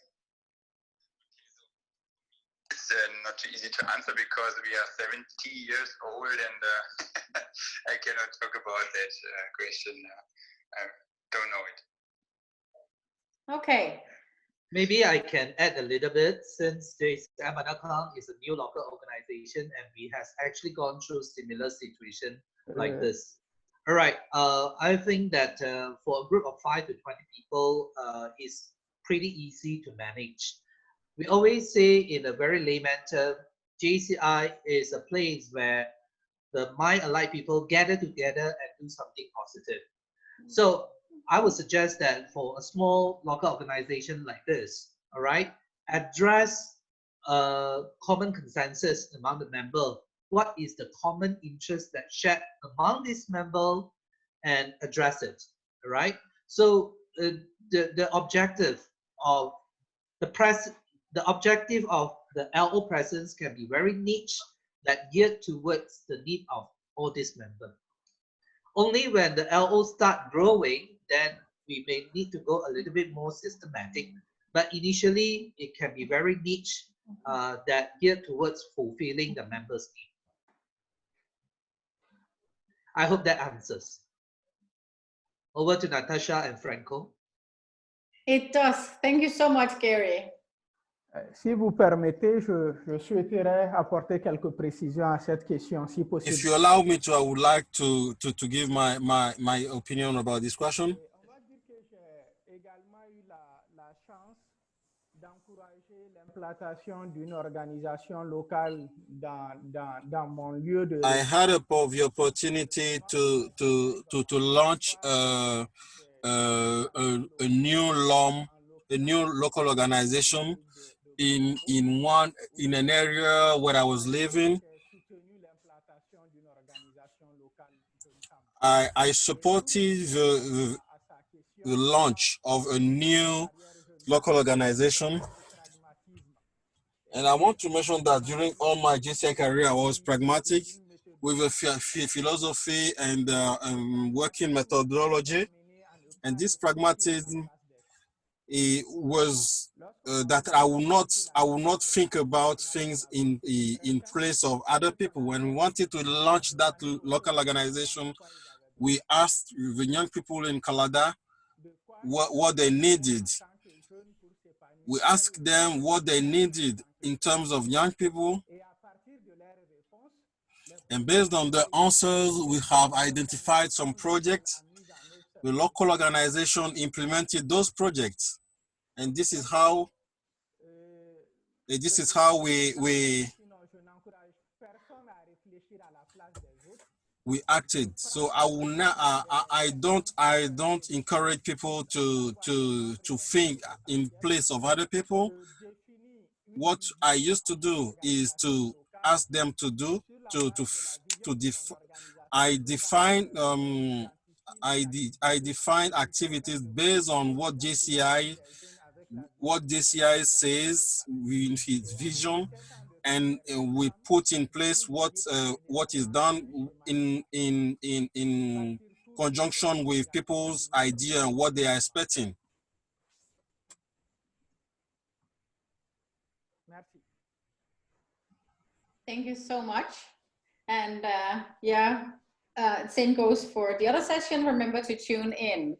It's not too easy to answer because we are 70 years old and I cannot talk about that question. I don't know it. Okay. Maybe I can add a little bit, since JCI is a new local organization and we has actually gone through similar situation like this. All right, I think that for a group of 5 to 20 people is pretty easy to manage. We always say in a very layman term, JCI is a place where the mind-alike people gather together and do something positive. So I would suggest that for a small local organization like this, all right, address a common consensus among the members. What is the common interest that shared among these members, and address it, all right? So the objective of the objective of the LO presence can be very niche, that geared towards the need of all these members. Only when the LO start growing, then we may need to go a little bit more systematic. But initially, it can be very niche, that geared towards fulfilling the members' need. I hope that answers. Over to Natasha and Franco. It does. Thank you so much, Gary. Si vous permettez, je souhaiterais apporter quelques précisions à cette question, si possible. If you allow me to, I would like to give my opinion about this question. On va dire que j'ai également eu la chance d'encourager l'implantation d'une organisation locale dans mon lieu de... I had the opportunity to launch a new local organization in an area where I was living. I supported the launch of a new local organization. And I want to mention that during all my JCI career, I was pragmatic with a philosophy and working methodology. And this pragmatism, it was that I will not think about things in place of other people. When we wanted to launch that local organization, we asked the young people in Canada what they needed. We asked them what they needed in terms of young people. And based on the answers, we have identified some projects. The local organization implemented those projects. And this is how we acted. So I will not. I don't encourage people to think in place of other people. What I used to do is to ask them to do I define activities based on what JCI says in its vision, and we put in place what is done in conjunction with people's idea and what they are expecting. Thank you so much. And same goes for the other session. Remember to tune in.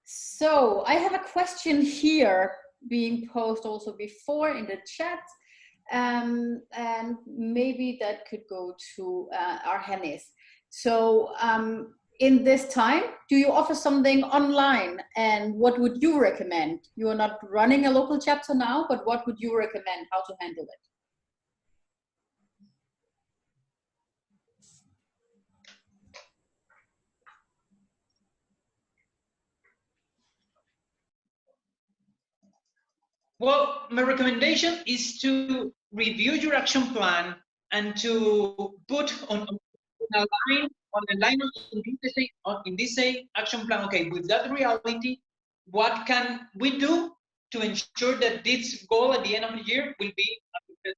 So I have a question here being posed also before in the chat, and maybe that could go to Argenis. So in this time, do you offer something online, and what would you recommend? You are not running a local chapter now, but what would you recommend how to handle it? Well, my recommendation is to review your action plan and to put on a line on the line in this action plan, okay, with that reality, what can we do to ensure that this goal at the end of the year will be achieved?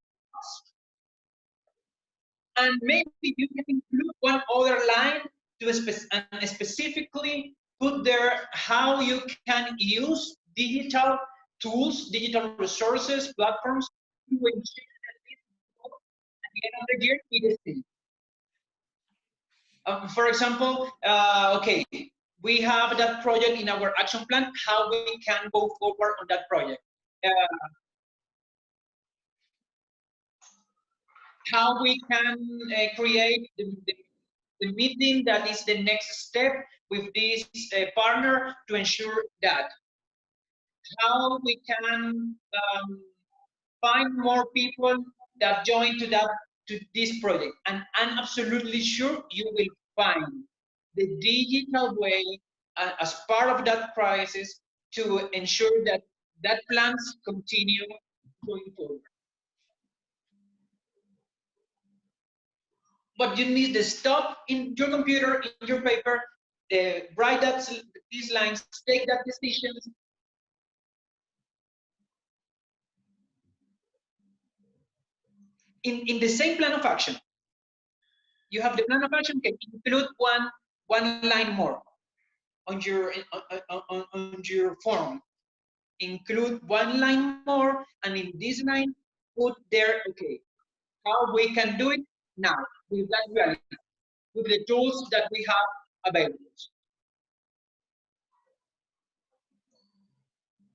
And maybe you can include one other line to specifically put there how you can use digital tools, digital resources, platforms to ensure that this goal at the end of the year is achieved. For example, okay, we have that project in our action plan, how we can go forward on that project. How we can create the meeting that is the next step with this partner to ensure that. How we can find more people that join to this project, and I'm absolutely sure you will find the digital way as part of that crisis to ensure that plans continue going forward. But you need to stop in your computer, in your paper, write these lines, take that decision. In the same plan of action, you have the plan of action, can include one line more on your form. Include one line more, and in this line, put there, okay, how we can do it now with that reality, with the tools that we have available.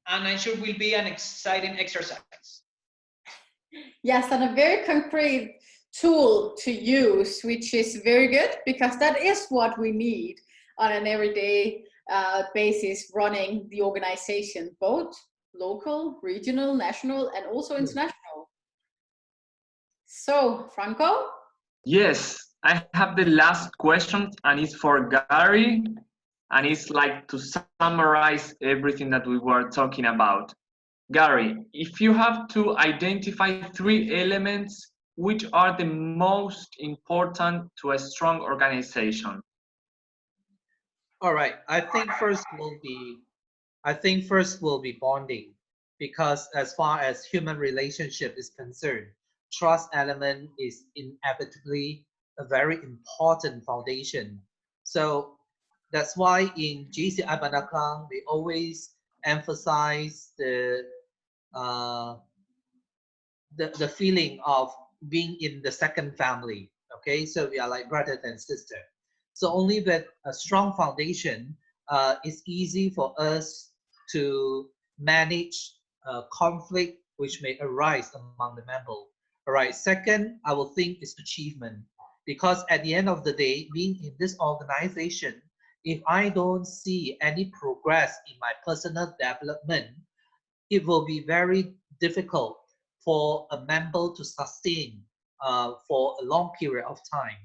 And I'm sure it will be an exciting exercise. Yes, and a very concrete tool to use, which is very good, because that is what we need on an everyday basis running the organization, both local, regional, national, and also international. So, Franco? Yes, I have the last question, and it's for Gary, and it's like to summarize everything that we were talking about. Gary, if you have to identify 3 elements, which are the most important to a strong organization? All right, I think first will be bonding, because as far as human relationship is concerned, trust element is inevitably a very important foundation. So that's why in JCI Banaklang, we always emphasize the feeling of being in the second family. Okay, so we are like brother and sister. So only with a strong foundation, it's easy for us to manage conflict which may arise among the members. All right. Second, I will think is achievement, because at the end of the day, being in this organization, if I don't see any progress in my personal development, it will be very difficult for a member to sustain for a long period of time.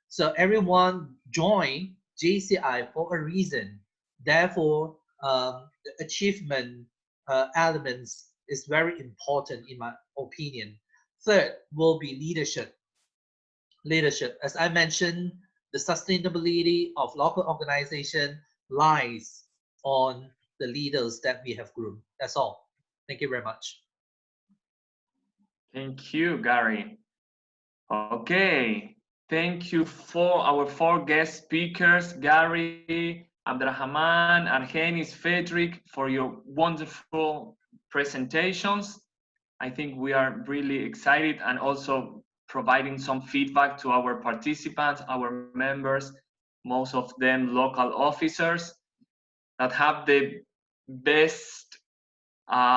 So everyone joined JCI for a reason. Therefore, the achievement elements is very important in my opinion. Third will be leadership. Leadership, as I mentioned, the sustainability of local organization lies on the leaders that we have groomed. That's all. Thank you very much. Thank you, Gary. Okay, thank you for our 4 guest speakers, Gary, Abdrahman, Argenis, Frederick, for your wonderful presentations. I think we are really excited, and also providing some feedback to our participants, our members, most of them local officers that have the best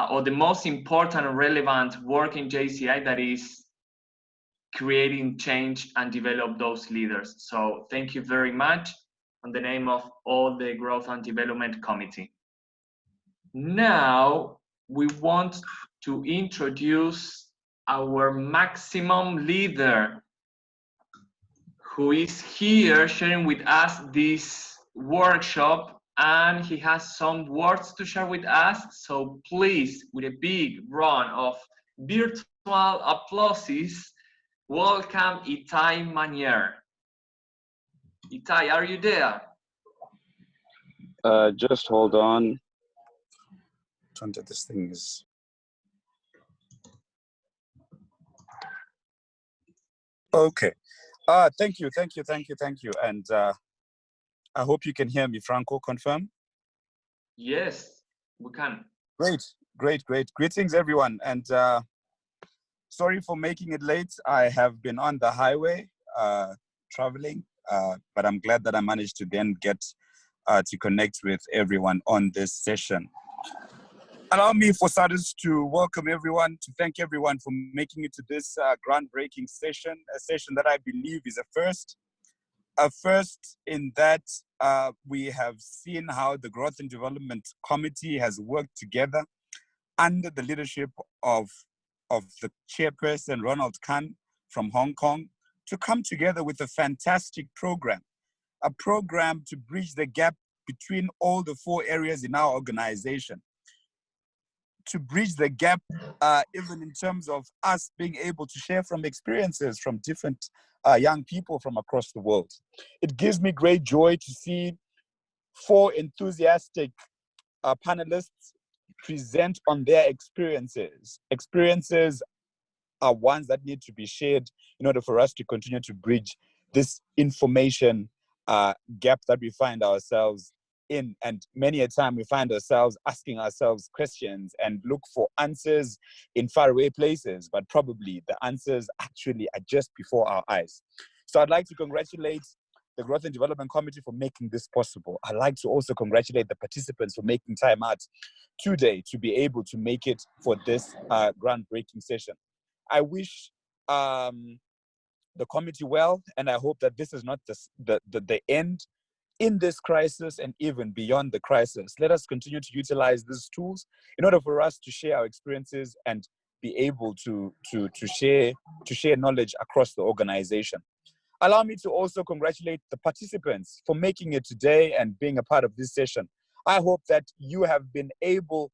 or the most important and relevant work in JCI, that is creating change and develop those leaders. So thank you very much on the name of all the Growth and Development Committee. Now we want to introduce our maximum leader, who is here sharing with us this workshop, and he has some words to share with us. So please, with a big round of virtual applauses, welcome Itai Manier. Itai, are you there? Just hold on. This thing is. Okay. Thank you. And I hope you can hear me, Franco. Confirm? Yes, we can. Great. Greetings, everyone. And sorry for making it late. I have been on the highway traveling, but I'm glad that I managed to then get to connect with everyone on this session. Allow me, for starters, to welcome everyone, to thank everyone for making it to this groundbreaking session, a session that I believe is a first. A first in that we have seen how the Growth and Development Committee has worked together under the leadership of the chairperson, Ronald Khan from Hong Kong, to come together with a fantastic program, a program to bridge the gap between all the 4 areas in our organization, to bridge the gap even in terms of us being able to share from experiences from different young people from across the world. It gives me great joy to see 4 enthusiastic panelists present on their experiences. Experiences are ones that need to be shared in order for us to continue to bridge this information gap that we find ourselves in. And many a time we find ourselves asking ourselves questions and look for answers in faraway places, but probably the answers actually are just before our eyes. So I'd like to congratulate the Growth and Development Committee for making this possible. I'd like to also congratulate the participants for making time out today to be able to make it for this groundbreaking session. I wish the committee well, and I hope that this is not the end in this crisis and even beyond the crisis. Let us continue to utilize these tools in order for us to share our experiences and be able to share knowledge across the organization. Allow me to also congratulate the participants for making it today and being a part of this session. I hope that you have been able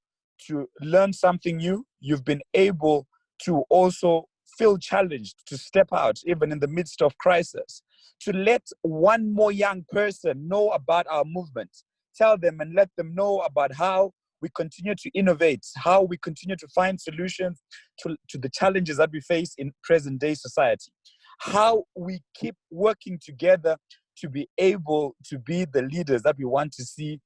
to learn something new. You've been able to also feel challenged to step out even in the midst of crisis, to let one more young person know about our movement. Tell them and let them know about how we continue to innovate, how we continue to find solutions to the challenges that we face in present day society, how we keep working together to be able to be the leaders that we want to see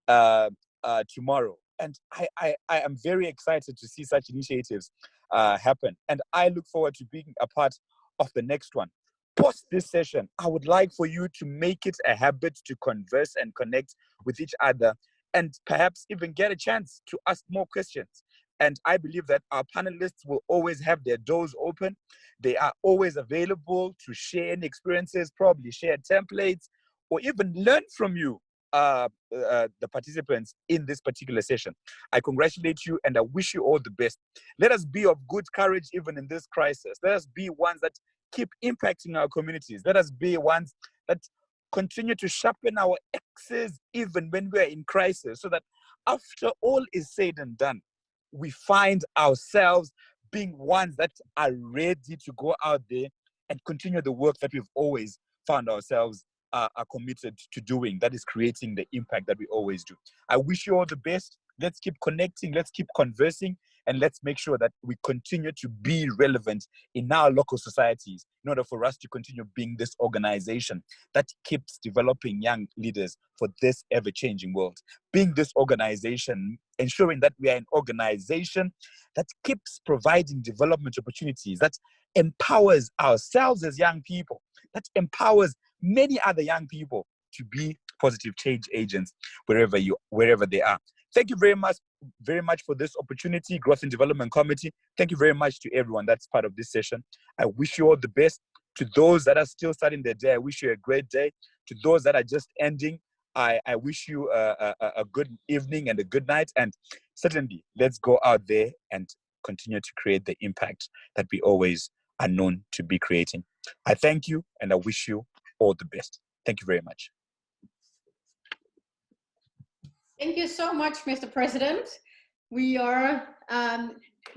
tomorrow. And I am very excited to see such initiatives happen. And I look forward to being a part of the next one. Post this session, I would like for you to make it a habit to converse and connect with each other and perhaps even get a chance to ask more questions. And I believe that our panelists will always have their doors open. They are always available to share any experiences, probably share templates, or even learn from you, the participants in this particular session. I congratulate you and I wish you all the best. Let us be of good courage even in this crisis. Let us be ones that keep impacting our communities. Let us be ones that continue to sharpen our axes even when we're in crisis, so that after all is said and done, we find ourselves being ones that are ready to go out there and continue the work that we've always found ourselves are committed to doing, that is creating the impact that we always do. I wish you all the best. Let's keep connecting, let's keep conversing, and let's make sure that we continue to be relevant in our local societies in order for us to continue being this organization that keeps developing young leaders for this ever-changing world. Being this organization, ensuring that we are an organization that keeps providing development opportunities, that empowers ourselves as young people, that empowers many other young people to be positive change agents wherever they are. Thank you very much for this opportunity, Growth and Development Committee. Thank you very much to everyone that's part of this session. I wish you all the best. To those that are still starting their day, I wish you a great day. To those that are just ending, I wish you a good evening and a good night. And certainly, let's go out there and continue to create the impact that we always are known to be creating. I thank you and I wish you all the best. Thank you very much. Thank you so much, Mr. President. We are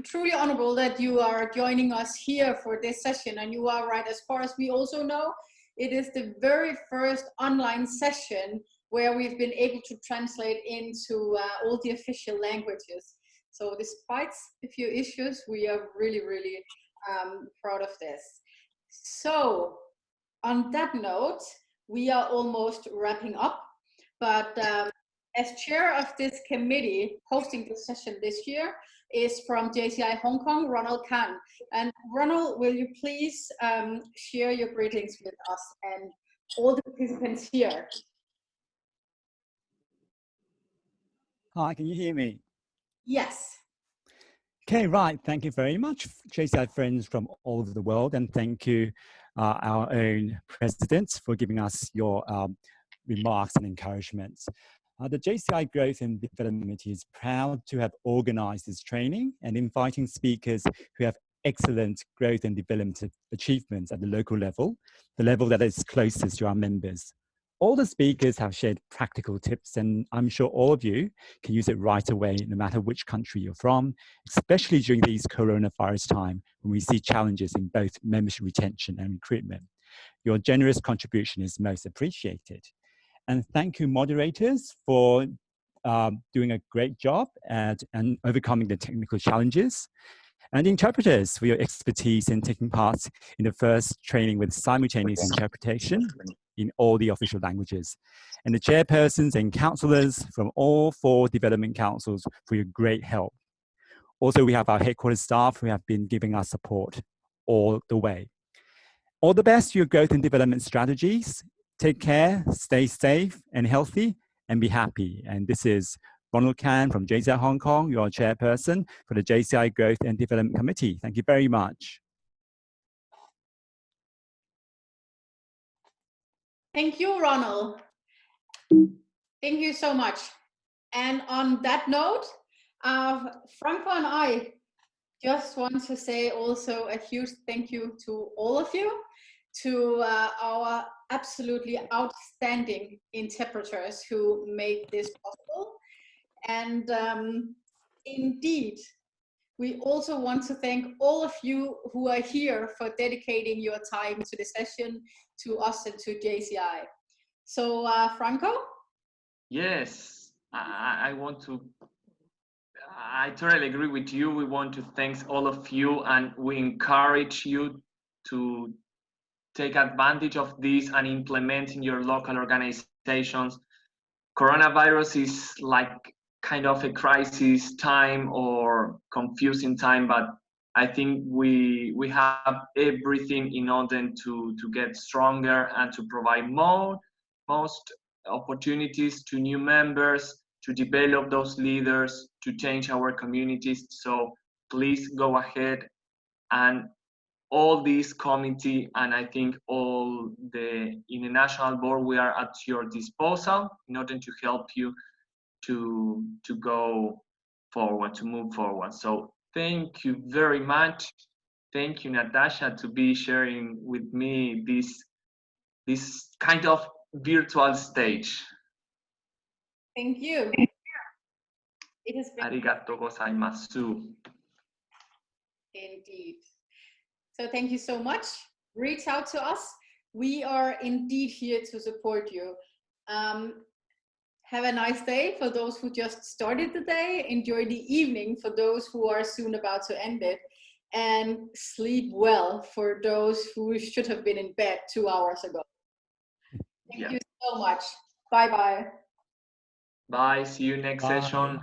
truly honorable that you are joining us here for this session. And you are right, as far as we also know, it is the very first online session where we've been able to translate into all the official languages. So despite a few issues, we are really, really proud of this. So on that note, we are almost wrapping up, but as chair of this committee hosting this session this year is from JCI Hong Kong, Ronald Khan. And Ronald, will you please share your greetings with us and all the participants here? Hi, can you hear me? Yes. Okay, right. Thank you very much, JCI friends from all over the world, and thank you, our own president, for giving us your remarks and encouragements. The JCI Growth and Development Committee is proud to have organized this training and inviting speakers who have excellent growth and development achievements at the local level, the level that is closest to our members. All the speakers have shared practical tips, and I'm sure all of you can use it right away, no matter which country you're from, especially during these coronavirus time when we see challenges in both membership retention and recruitment. Your generous contribution is most appreciated. And thank you, moderators, for doing a great job and overcoming the technical challenges. And interpreters for your expertise in taking part in the first training with simultaneous interpretation in all the official languages. And the chairpersons and councillors from all 4 development councils for your great help. Also, we have our headquarters staff who have been giving us support all the way. All the best to your growth and development strategies. Take care, stay safe and healthy, and be happy. And this is Ronald Khan from JCI Hong Kong, your chairperson for the JCI Growth and Development Committee. Thank you very much. Thank you, Ronald. Thank you so much. And on that note, Franco and I just want to say also a huge thank you to all of you, to our absolutely outstanding interpreters who made this possible. And indeed, we also want to thank all of you who are here for dedicating your time to the session, to us and to JCI. So Franco? Yes, I totally agree with you. We want to thank all of you, and we encourage you to take advantage of this and implement in your local organizations. Coronavirus is like kind of a crisis time or confusing time, but I think we have everything in order to get stronger and to provide most opportunities to new members, to develop those leaders, to change our communities. So please go ahead, and all this committee, and I think all in the national board, we are at your disposal in order to help you to go forward, to move forward. So thank you very much. Thank you, Natasha, to be sharing with me this kind of virtual stage. Thank you. It has been Arigato gozaimasu. Indeed. So thank you so much. Reach out to us. We are indeed here to support you. Have a nice day for those who just started the day. Enjoy the evening for those who are soon about to end it. And sleep well for those who should have been in bed 2 hours ago. Thank you so much. Bye-bye. Bye. See you next session.